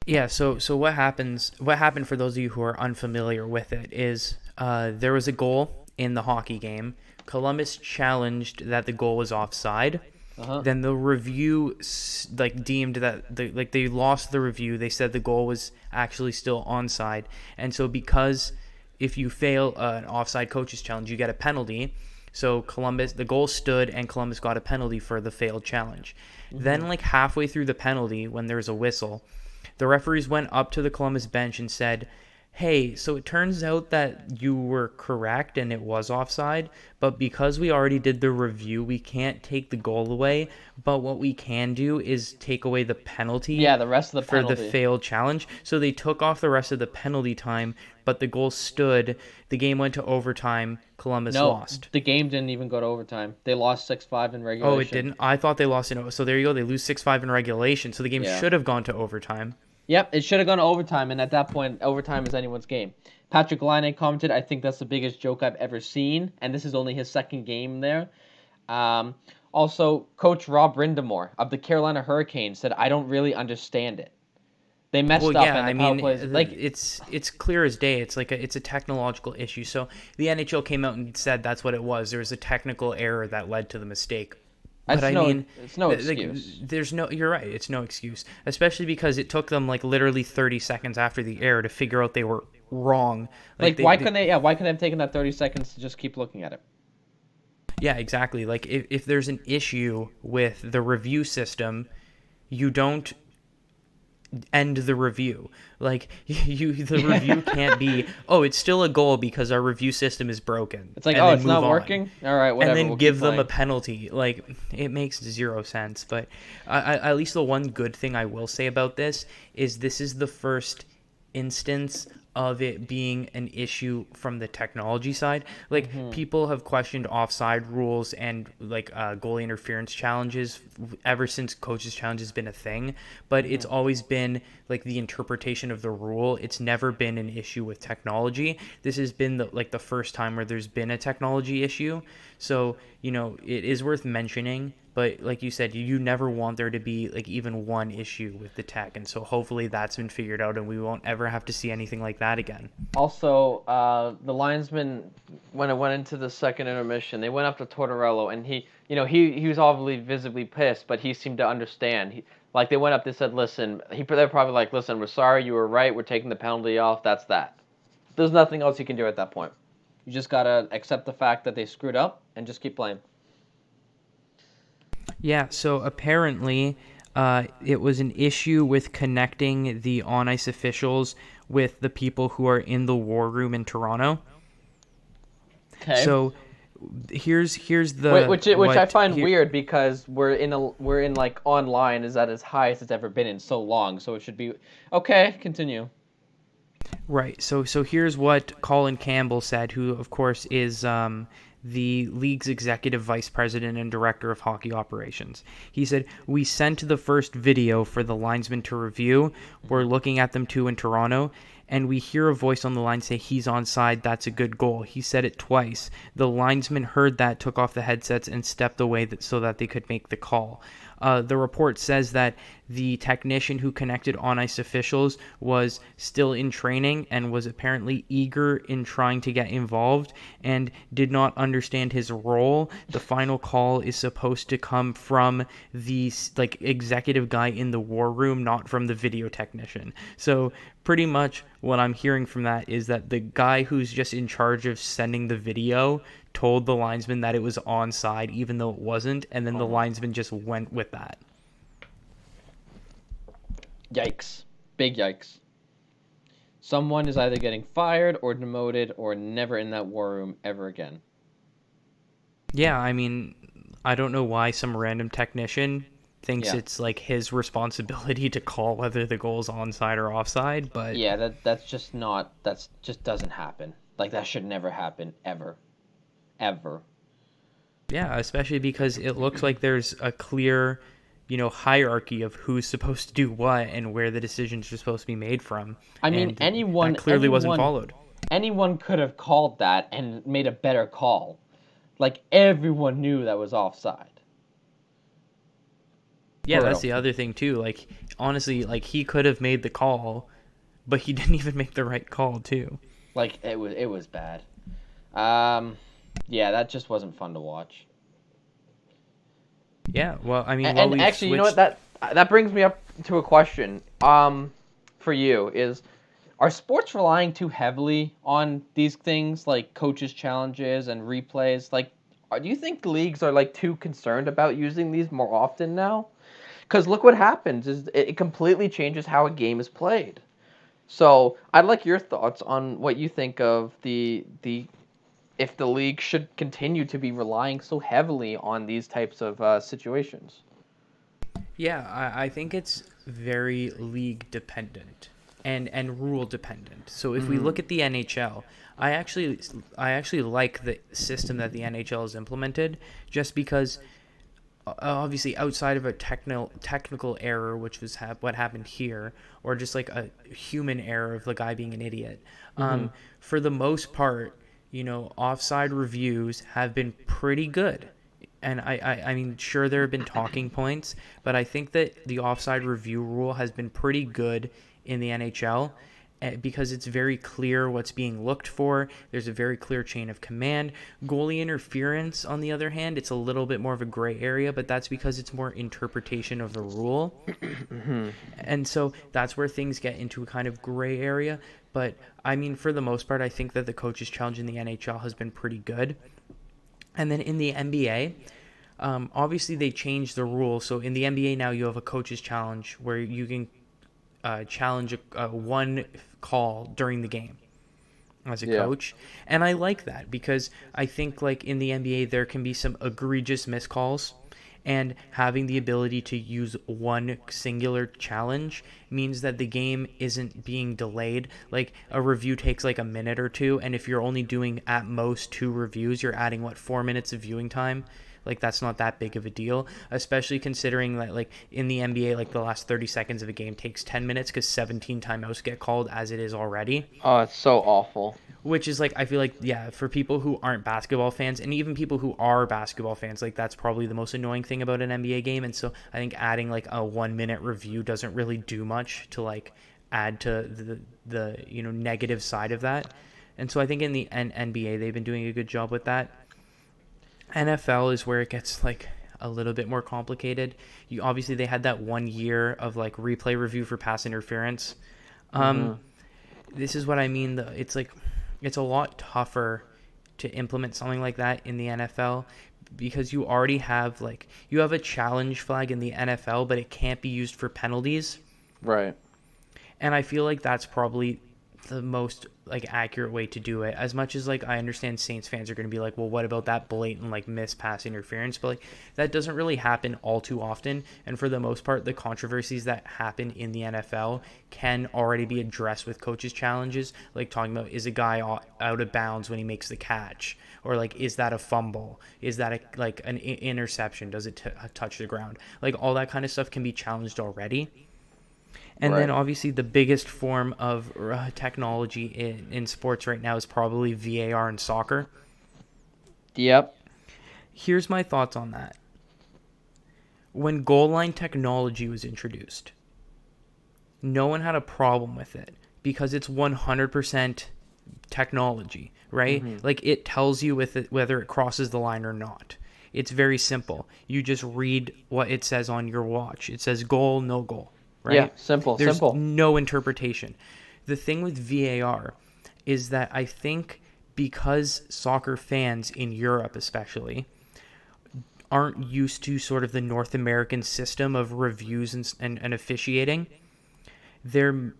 Yeah, so what happens? What happened for those of you who are unfamiliar with it is there was a goal in the hockey game. Columbus challenged that the goal was offside. Uh-huh. Then the review like deemed that they lost the review. They said the goal was actually still onside, and so because if you fail an offside coach's challenge, you get a penalty. So Columbus, the goal stood, and Columbus got a penalty for the failed challenge. Then, like halfway through the penalty, when there's a whistle, the referees went up to the Columbus bench and said, hey, so it turns out that you were correct and it was offside, but because we already did the review, we can't take the goal away. But what we can do is take away the penalty Yeah, the rest of the for the penalty. failed challenge. So they took off the rest of the penalty time, but the goal stood. The game went to overtime. Columbus No, lost. the game didn't even go to overtime. They lost 6-5 in regulation. Oh, it didn't? I thought they lost in. So there you go. They lose 6-5 in regulation. So the game Yeah. should have gone to overtime. Yep, it should have gone to overtime, and at that point, overtime is anyone's game. Patrick Laine commented, I think that's the biggest joke I've ever seen, and this is only his second game there. Also, Coach Rob Rindamore of the Carolina Hurricanes said, I don't really understand it. They messed Well, up, yeah, and I the power mean, plays... it's clear as day. It's like it's a technological issue. So the NHL came out and said that's what it was. There was a technical error that led to the mistake. But I mean, it's no like, excuse. there's no. You're right. It's no excuse, especially because it took them like literally 30 seconds after the error to figure out they were wrong. Why couldn't they? Yeah, why couldn't they have taken that 30 seconds to just keep looking at it? Yeah, exactly. Like if there's an issue with the review system, you don't end the review. Like the review can't be, oh, it's still a goal because our review system is broken. It's like, and oh, then it's move not on. working? All right, whatever. And then we'll give keep them a playing. penalty. Like it makes zero sense. But at least the one good thing I will say about this is the first instance of it being an issue from the technology side. Like people have questioned offside rules and like goalie interference challenges ever since coaches challenge has been a thing, but it's always been like the interpretation of the rule. It's never been an issue with technology. This has been the first time where there's been a technology issue. So it is worth mentioning But like you said, you never want there to be like even one issue with the tech, and so hopefully that's been figured out, and we won't ever have to see anything like that again. Also, the linesman, when it went into the second intermission, they went up to Tortorello, and he was obviously visibly pissed, but he seemed to understand. Like they went up, they said, "Listen," they're probably like, "Listen, we're sorry, you were right. We're taking the penalty off. That's that." There's nothing else you can do at that point. You just gotta accept the fact that they screwed up and just keep playing. Yeah, so apparently it was an issue with connecting the on ice officials with the people who are in the war room in Toronto. Okay. So here's the Which I what find here. weird because we're in like online is at its highest it's ever been in so long, so it should be okay. Continue. Right. So here's what Colin Campbell said, who of course is the league's executive vice president and director of hockey operations. He said, "We sent the first video for the linesman to review. We're looking at them too in Toronto, and we hear a voice on the line say he's onside. That's a good goal." He said it twice. The linesman heard that, took off the headsets, and stepped away so that they could make the call. The report says that the technician who connected on ice officials was still in training and was apparently eager in trying to get involved and did not understand his role. The final call is supposed to come from the like executive guy in the war room, not from the video technician. So pretty much what I'm hearing from that is that the guy who's just in charge of sending the video told the linesman that it was onside even though it wasn't, and then the linesman just went with that. Yikes! Big yikes! Someone is either getting fired or demoted or never in that war room ever again. Yeah, I mean, I don't know why some random technician thinks Yeah. it's like his responsibility to call whether the goal's onside or offside, but Yeah, that's just not that's just doesn't happen. Like that should never happen ever. Ever. yeah, especially because it looks like there's a clear, hierarchy of who's supposed to do what and where the decisions are supposed to be made from, I mean, and that clearly wasn't followed. anyone could have called that and made a better call. Like everyone knew that was offside. Yeah, For that's real. the other thing too. Like honestly, like he could have made the call, but he didn't even make the right call too. Like it was bad. Um, yeah, that just wasn't fun to watch. Yeah, well, I mean, while And we've actually, you know what? switched. That brings me up to a question. For you is, are sports relying too heavily on these things like coaches challenges and replays? Like, do you think the leagues are like too concerned about using these more often now? Because look what happens is it completely changes how a game is played. So I'd like your thoughts on what you think of the if the league should continue to be relying so heavily on these types of situations. Yeah, I think it's very league dependent and rule dependent. So if we look at the NHL, I actually like the system that the NHL has implemented, just because obviously outside of a technical error, which was what happened here, or just like a human error of the guy being an idiot. For the most part, offside reviews have been pretty good. And I mean, sure, there have been talking points, but I think that the offside review rule has been pretty good in the NHL, because it's very clear what's being looked for. There's a very clear chain of command. Goalie interference, on the other hand, it's a little bit more of a gray area, but that's because it's more interpretation of the rule. And so that's where things get into a kind of gray area. But I mean, for the most part, I think that the coaches' challenge in the NHL has been pretty good. And then in the NBA, obviously they changed the rules. So in the NBA now you have a coach's challenge where you can challenge one call during the game as a Yeah. coach. And I like that because I think like in the NBA there can be some egregious miscalls. And having the ability to use one singular challenge means that the game isn't being delayed. Like a review takes like a minute or two, and if you're only doing at most 2 reviews, you're adding 4 minutes of viewing time. Like that's not that big of a deal, especially considering that like in the NBA, like the last 30 seconds of a game takes 10 minutes because 17 timeouts get called as it is already. Oh, it's so awful. Which is like, I feel like, yeah, for people who aren't basketball fans and even people who are basketball fans, like that's probably the most annoying thing about an NBA game. And so I think adding like a 1 minute review doesn't really do much to like add to the negative side of that. And so I think in the NBA they've been doing a good job with that. NFL is where it gets like a little bit more complicated. You obviously they had that 1 year of like replay review for pass interference. Um, Mm-hmm. this is what I mean. It's like it's a lot tougher to implement something like that in the NFL because you already have like you have a challenge flag in the NFL, but it can't be used for penalties. Right. And I feel like that's probably the most like accurate way to do it. As much as like I understand Saints fans are going to be like, well, what about that blatant like miss pass interference? But like that doesn't really happen all too often. And for the most part, the controversies that happen in the NFL can already be addressed with coaches' challenges, like talking about is a guy out of bounds when he makes the catch, or like is that a fumble? Is that like an interception? Does it touch the ground? Like all that kind of stuff can be challenged already. And then Right. obviously the biggest form of technology in sports right now is probably VAR in soccer. Yep. Here's my thoughts on that. When goal line technology was introduced, no one had a problem with it because it's 100% technology, right? Mm-hmm. Like it tells you with it whether it crosses the line or not. It's very simple. You just read what it says on your watch. It says goal, no goal, Yeah. right? Simple. There's Simple. no interpretation. The thing with VAR is that I think because soccer fans in Europe especially aren't used to sort of the North American system of reviews and officiating, they're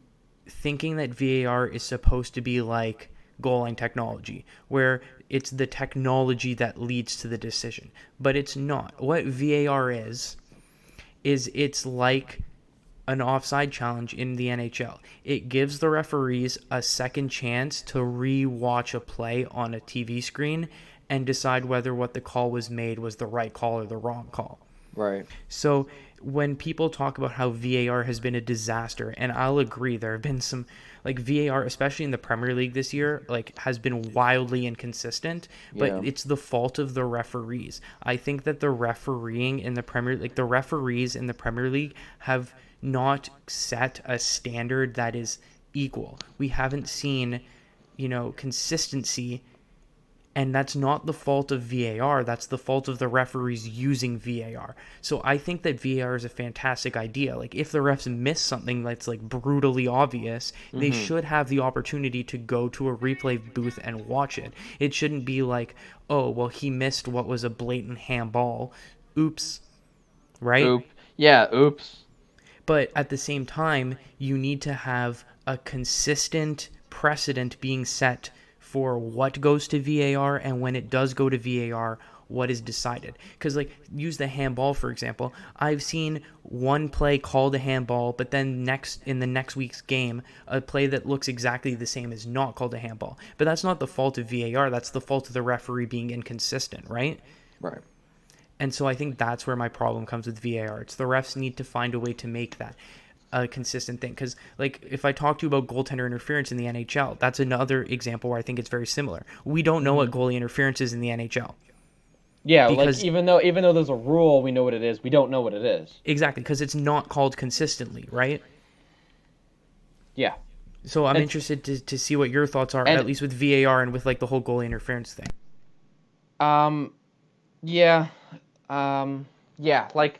thinking that VAR is supposed to be like goal line technology, where it's the technology that leads to the decision. But it's not. What VAR is it's like an offside challenge in the NHL. It gives the referees a second chance to re-watch a play on a TV screen and decide whether what the call was made was the right call or the wrong call. Right. So when people talk about how VAR has been a disaster, and I'll agree, there have been some like VAR, especially in the Premier League this year, like has been wildly inconsistent. But Yeah. it's the fault of the referees. I think that the refereeing in the Premier, like the referees in the Premier League, have not set a standard that is equal. We haven't seen, consistency, and that's not the fault of VAR. That's the fault of the referees using VAR. So I think that VAR is a fantastic idea. Like if the refs miss something that's like brutally obvious, they Mm-hmm. should have the opportunity to go to a replay booth and watch it. It shouldn't be like, oh, well, he missed what was a blatant handball. Oops, right? Oop. Yeah. Oops. But at the same time, you need to have a consistent precedent being set for what goes to VAR, and when it does go to VAR, what is decided. Because, like, use the handball, for example. I've seen one play called a handball, but then in the next week's game, a play that looks exactly the same is not called a handball. But that's not the fault of VAR. That's the fault of the referee being inconsistent, right? Right. And so I think that's where my problem comes with VAR. It's the refs need to find a way to make that a consistent thing. Because, like, if I talk to you about goaltender interference in the NHL, that's another example where I think it's very similar. We don't know what Mm-hmm. goalie interference is in the NHL Yeah, like because, even though there's a rule, we know what it is. We don't know what it is. exactly, because it's not called consistently, right? Yeah, So I'm it's interested to see what your thoughts are, at and least with VAR and with, like, the whole goalie interference thing. um yeah Yeah, like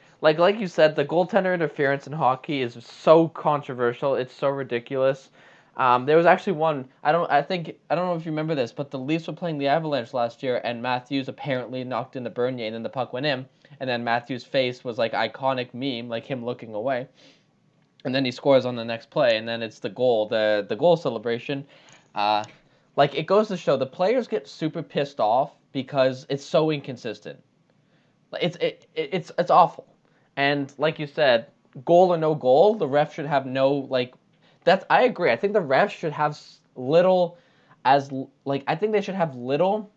you said, the goaltender interference in hockey is so controversial. It's so ridiculous. There was actually one. I don't know if you remember this, but the Leafs were playing the Avalanche last year, and Matthews apparently knocked into Bernier, and then the puck went in, and then Matthews' face was like iconic meme, like him looking away, and then he scores on the next play, and then it's the goal, the goal celebration. Uh, like it goes to show the players get super pissed off because it's so inconsistent. It's awful. And like you said, goal or no goal, the ref should have no like. That's I agree. I think the refs should have little, as like I think they should have little,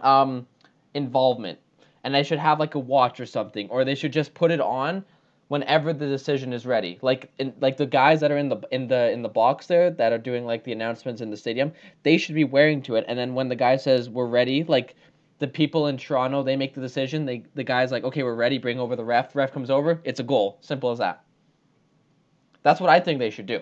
um, involvement, and they should have like a watch or something, or they should just put it on whenever the decision is ready. Like the guys that are in the box there that are doing like the announcements in the stadium, they should be wearing to it. And then when the guy says we're ready, like the people in Toronto, they make the decision. The guy's like, okay, we're ready. Bring over the ref. The ref comes over. It's a goal. Simple as that. That's what I think they should do.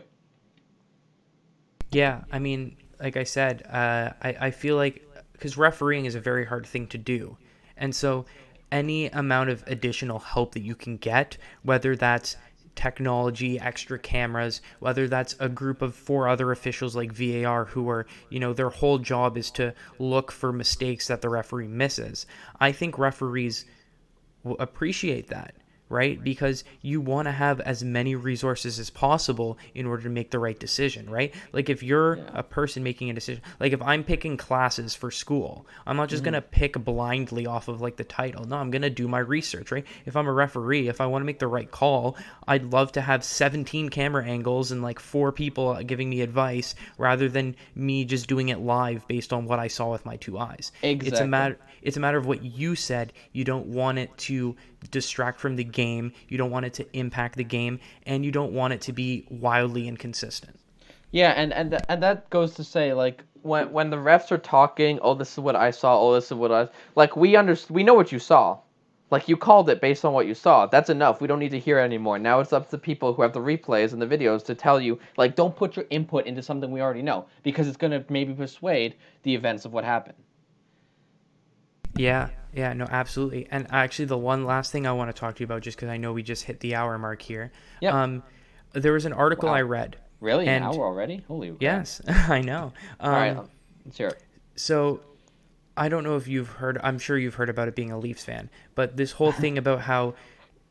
Yeah, I mean, like I said, I feel like because refereeing is a very hard thing to do, and so any amount of additional help that you can get, whether that's technology, extra cameras, whether that's a group of 4 other officials like VAR who are, their whole job is to look for mistakes that the referee misses. I think referees will appreciate that, right? Because you want to have as many resources as possible in order to make the right decision, right? Like if you're a person making a decision, like if I'm picking classes for school, I'm not just going to pick blindly off of like the title. No, I'm going to do my research, right? If I'm a referee, if I want to make the right call, I'd love to have 17 camera angles and like 4 people giving me advice rather than me just doing it live based on what I saw with my 2 eyes. Exactly. It's a matter of what you said. You don't want it to distract from the game. You don't want it to impact the game, and you don't want it to be wildly inconsistent. Yeah, and that goes to say like When the refs are talking, oh, this is what I saw. Oh, this is what I like. We know what you saw. Like you called it based on what you saw. That's enough. We don't need to hear it anymore. Now it's up to the people who have the replays and the videos to tell you like don't put your input into something we already know because it's going to maybe persuade the events of what happened. Yeah, no, absolutely. And actually, the one last thing I want to talk to you about, just because I know we just hit the hour mark here. Yep. There was an article Wow. I read. Really? An And hour already? Holy crap. yes, I know. All right, let's hear it. So I don't know if you've heard, I'm sure you've heard about it being a Leafs fan, but this whole thing about how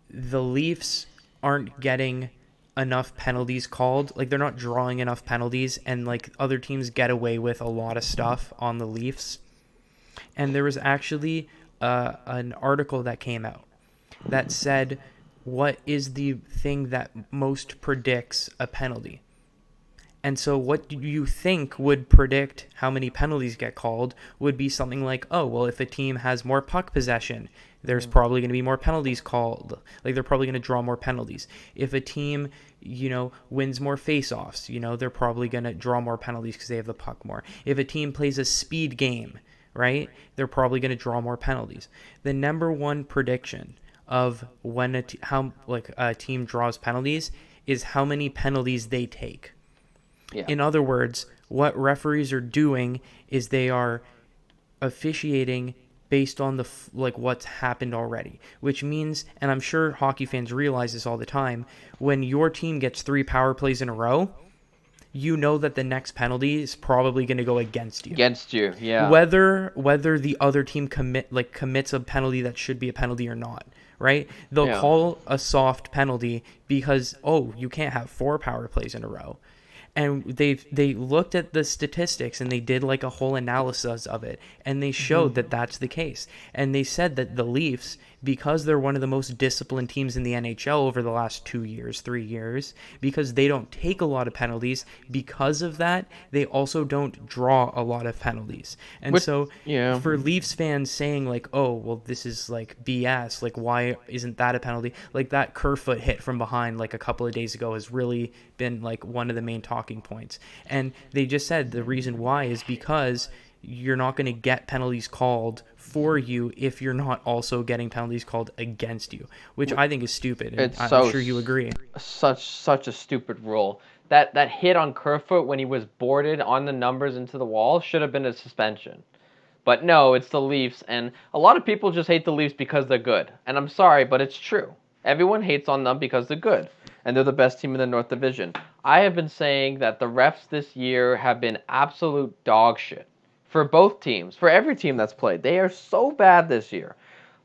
the Leafs aren't getting enough penalties called, like they're not drawing enough penalties, and like other teams get away with a lot of stuff on the Leafs. And there was actually an article that came out that said, what is the thing that most predicts a penalty? And so what do you think would predict how many penalties get called would be something like, oh, well, if a team has more puck possession, there's probably going to be more penalties called. Like they're probably going to draw more penalties. If a team, wins more face-offs, they're probably going to draw more penalties because they have the puck more. If a team plays a speed game, right, they're probably going to draw more penalties. The number one prediction of when a team draws penalties is how many penalties they take. Yeah. In other words, what referees are doing is they are officiating based on what's happened already, which means, and I'm sure hockey fans realize this all the time, when your team gets 3 power plays in a row, you know that the next penalty is probably going to go against you. Against you, yeah. Whether the other team commits a penalty that should be a penalty or not, right? They'll call a soft penalty because, oh, you can't have 4 power plays in a row. And they looked at the statistics and they did like a whole analysis of it, and they showed that that's the case. And they said that the Leafs, because they're one of the most disciplined teams in the NHL over the last 2 years, 3 years, because they don't take a lot of penalties, because of that, they also don't draw a lot of penalties. And for Leafs fans saying like, oh, well, this is like BS, like why isn't that a penalty? Like that Kerfoot hit from behind like a couple of days ago has really been like one of the main talking points. And they just said the reason why is because you're not going to get penalties called for you if you're not also getting penalties called against you, which I think is stupid. And I'm sure you agree. Such a stupid rule. That hit on Kerfoot when he was boarded on the numbers into the wall should have been a suspension. But no, it's the Leafs, and a lot of people just hate the Leafs because they're good. And I'm sorry, but it's true. Everyone hates on them because they're good, and they're the best team in the North Division. I have been saying that the refs this year have been absolute dog shit. For both teams, for every team that's played. They are so bad this year.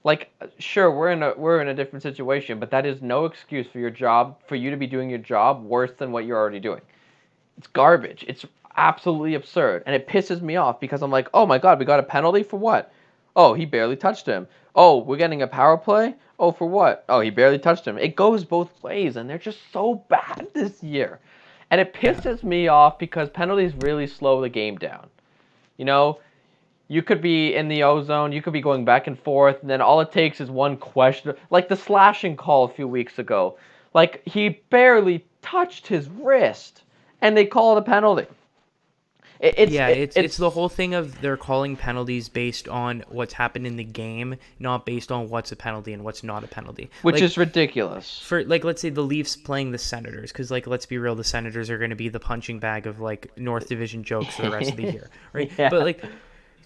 Like, sure, we're in a different situation, but that is no excuse for you to be doing your job worse than what you're already doing. It's garbage. It's absolutely absurd. And it pisses me off because I'm like, oh my God, we got a penalty for what? Oh, he barely touched him. Oh, we're getting a power play? Oh, for what? Oh, he barely touched him. It goes both ways, and they're just so bad this year. And it pisses me off because penalties really slow the game down. You could be in the ozone. You could be going back and forth, and then all it takes is one question, like the slashing call a few weeks ago. Like he barely touched his wrist, and they call it a penalty. It, it's Yeah, it, it's the it's whole thing of they're calling penalties based on what's happened in the game, not based on what's a penalty and what's not a penalty. which Like is ridiculous. for like let's say the Leafs playing the Senators, because like let's be real, the Senators are going to be the punching bag of like North Division jokes for the rest of the year, right? Yeah. But like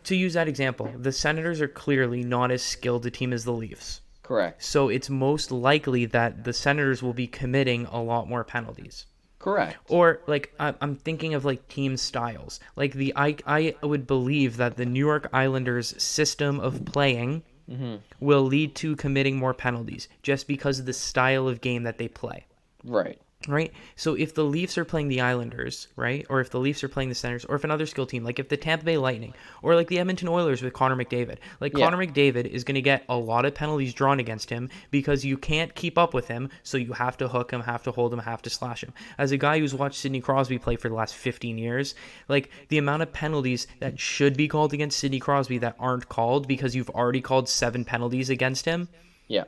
to use that example, the Senators are clearly not as skilled a team as the Leafs. Correct. So it's most likely that the Senators will be committing a lot more penalties. Correct. Or like I'm thinking of like team styles. Like I would believe that the New York Islanders' system of playing will lead to committing more penalties just because of the style of game that they play. Right. Right? So if the Leafs are playing the Islanders, right? Or if the Leafs are playing the Senators, or if another skill team, like if the Tampa Bay Lightning, or like the Edmonton Oilers with Connor McDavid, like Yeah. Connor McDavid is going to get a lot of penalties drawn against him because you can't keep up with him, so you have to hook him, have to hold him, have to slash him. As a guy who's watched Sidney Crosby play for the last 15 years, like the amount of penalties that should be called against Sidney Crosby that aren't called because you've already called 7 penalties against him. Yeah.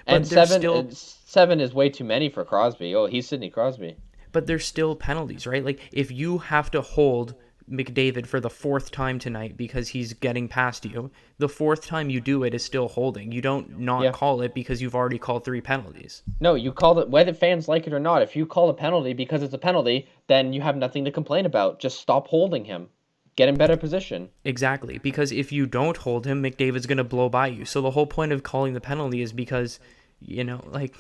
But And there's seven, still- seven is way too many for Crosby. Oh, he's Sidney Crosby. But there's still penalties, right? Like if you have to hold McDavid for the 4th time tonight because he's getting past you, the 4th time you do it is still holding. You don't not Yeah. call it because you've already called 3 penalties. No, you called it, whether fans like it or not. If you call a penalty because it's a penalty, then you have nothing to complain about. Just stop holding him. Get in better position. Exactly, because if you don't hold him, McDavid's going to blow by you. So the whole point of calling the penalty is because, like,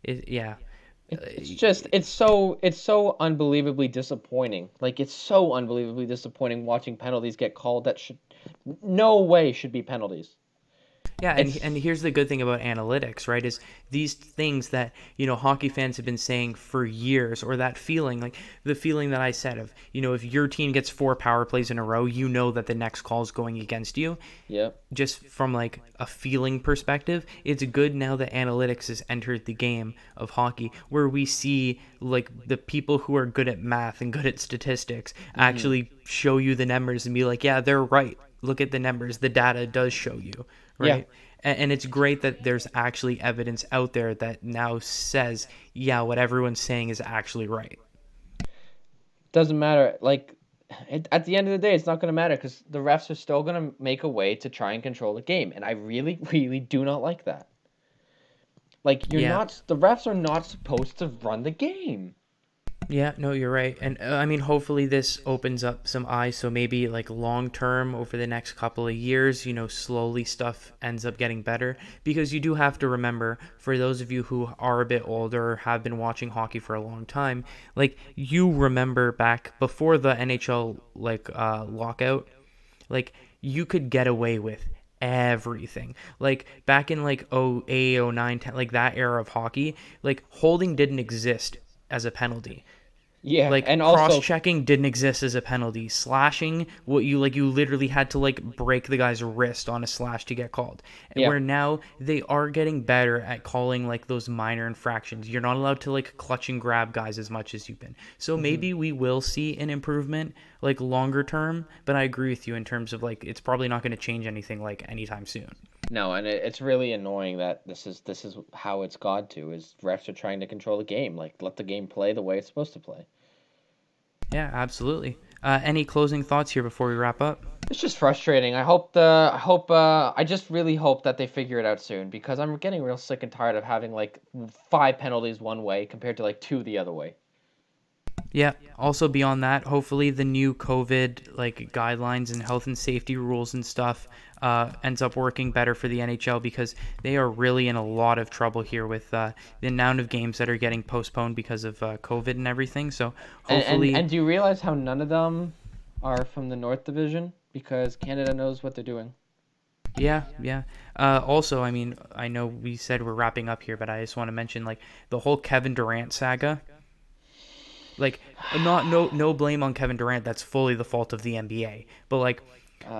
yeah. It's just it's so unbelievably disappointing. Like it's so unbelievably disappointing watching penalties get called that should no way should be penalties. Yeah, and here's the good thing about analytics, right? Is these things that, hockey fans have been saying for years, or that feeling, like the feeling that I said of, if your team gets 4 power plays in a row, you know that the next call is going against you. Yep. Just from like a feeling perspective, it's good now that analytics has entered the game of hockey, where we see like the people who are good at math and good at statistics actually show you the numbers and be like, yeah, they're right. Look at the numbers. The data does show you. Right. Yeah. And it's great that there's actually evidence out there that now says, yeah, what everyone's saying is actually right. Doesn't matter. Like at the end of the day, it's not going to matter because the refs are still going to make a way to try and control the game, and I really, really do not like that. Like the refs are not supposed to run the game. Yeah, no, you're right. And I mean, hopefully this opens up some eyes. So maybe like long term over the next couple of years, slowly stuff ends up getting better, because you do have to remember, for those of you who are a bit older, have been watching hockey for a long time, like you remember back before the NHL lockout, like you could get away with everything. Like back in like 08, 09, 10, like that era of hockey, like holding didn't exist as a penalty. Yeah, Like and cross also checking didn't exist as a penalty. Slashing, you literally had to like break the guy's wrist on a slash to get called. And where now they are getting better at calling like those minor infractions. You're not allowed to like clutch and grab guys as much as you've been. So maybe we will see an improvement like longer term, but I agree with you in terms of like it's probably not going to change anything like anytime soon. no, and it's really annoying that this is how it's got to, is refs are trying to control the game. Like let the game play the way it's supposed to play. Yeah, absolutely. Any closing thoughts here before we wrap up? It's just frustrating. I just really hope that they figure it out soon, because I'm getting real sick and tired of having like 5 penalties one way compared to like 2 the other way. Yeah. Also beyond that, hopefully the new COVID like guidelines and health and safety rules and stuff ends up working better for the NHL, because they are really in a lot of trouble here with the amount of games that are getting postponed because of COVID and everything. So hopefully, And do you realize how none of them are from the North Division? Because Canada knows what they're doing. Yeah. Also, I mean, I know we said we're wrapping up here, but I just want to mention like the whole Kevin Durant saga. Like, no blame on Kevin Durant. That's fully the fault of the NBA. But like,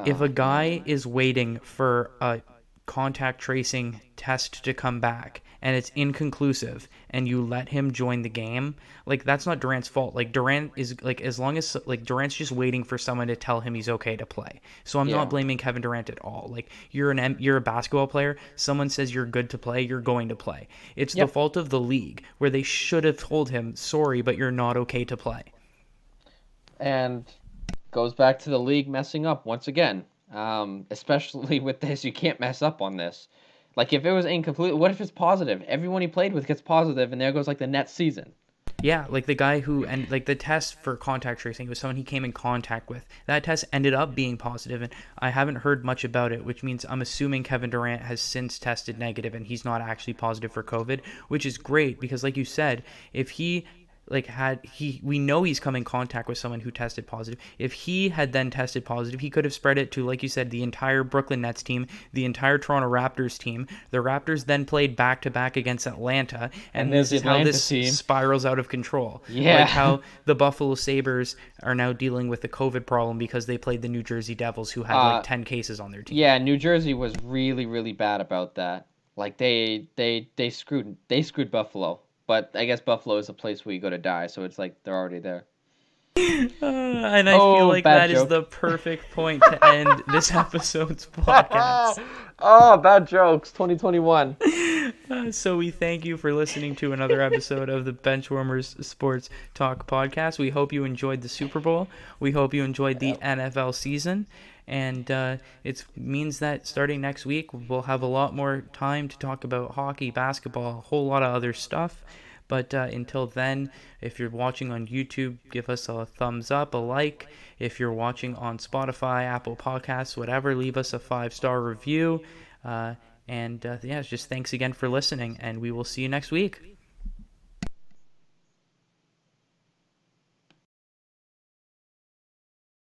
if a guy is waiting for a contact tracing test to come back and it's inconclusive and you let him join the game, like that's not Durant's fault. Like Durant is like, as long as like Durant's just waiting for someone to tell him he's okay to play. So I'm Yeah. not blaming Kevin Durant at all. Like you're a basketball player. Someone says you're good to play, you're going to play. It's the fault of the league where they should have told him, sorry, but you're not okay to play. And goes back to the league messing up once again. Especially with this, you can't mess up on this. Like if it was incomplete, what if it's positive? Everyone he played with gets positive, and there goes like the next season. Yeah, like the guy who, and like the test for contact tracing was someone he came in contact with. That test ended up being positive, and I haven't heard much about it, which means I'm assuming Kevin Durant has since tested negative and he's not actually positive for COVID, which is great because, like you said, if he we know he's come in contact with someone who tested positive. If he had then tested positive, he could have spread it to, like you said, the entire Brooklyn Nets team, the entire Toronto Raptors team. The Raptors then played back-to-back against Atlanta, and this is how this spirals out of control. Yeah. Like how the Buffalo Sabres are now dealing with the COVID problem because they played the New Jersey Devils, who had like 10 cases on their team. Yeah, New Jersey was really, really bad about that. Like they screwed Buffalo. But I guess Buffalo is a place where you go to die, so it's like they're already there. And I feel like that is the perfect point to end this episode's podcast. Oh, bad jokes, 2021. So we thank you for listening to another episode of the Benchwarmers Sports Talk podcast. We hope you enjoyed the Super Bowl. We hope you enjoyed the NFL season. And it means that starting next week, we'll have a lot more time to talk about hockey, basketball, a whole lot of other stuff. But until then, if you're watching on YouTube, give us a thumbs up, a like. If you're watching on Spotify, Apple Podcasts, whatever, leave us a 5-star review. Just thanks again for listening, and we will see you next week.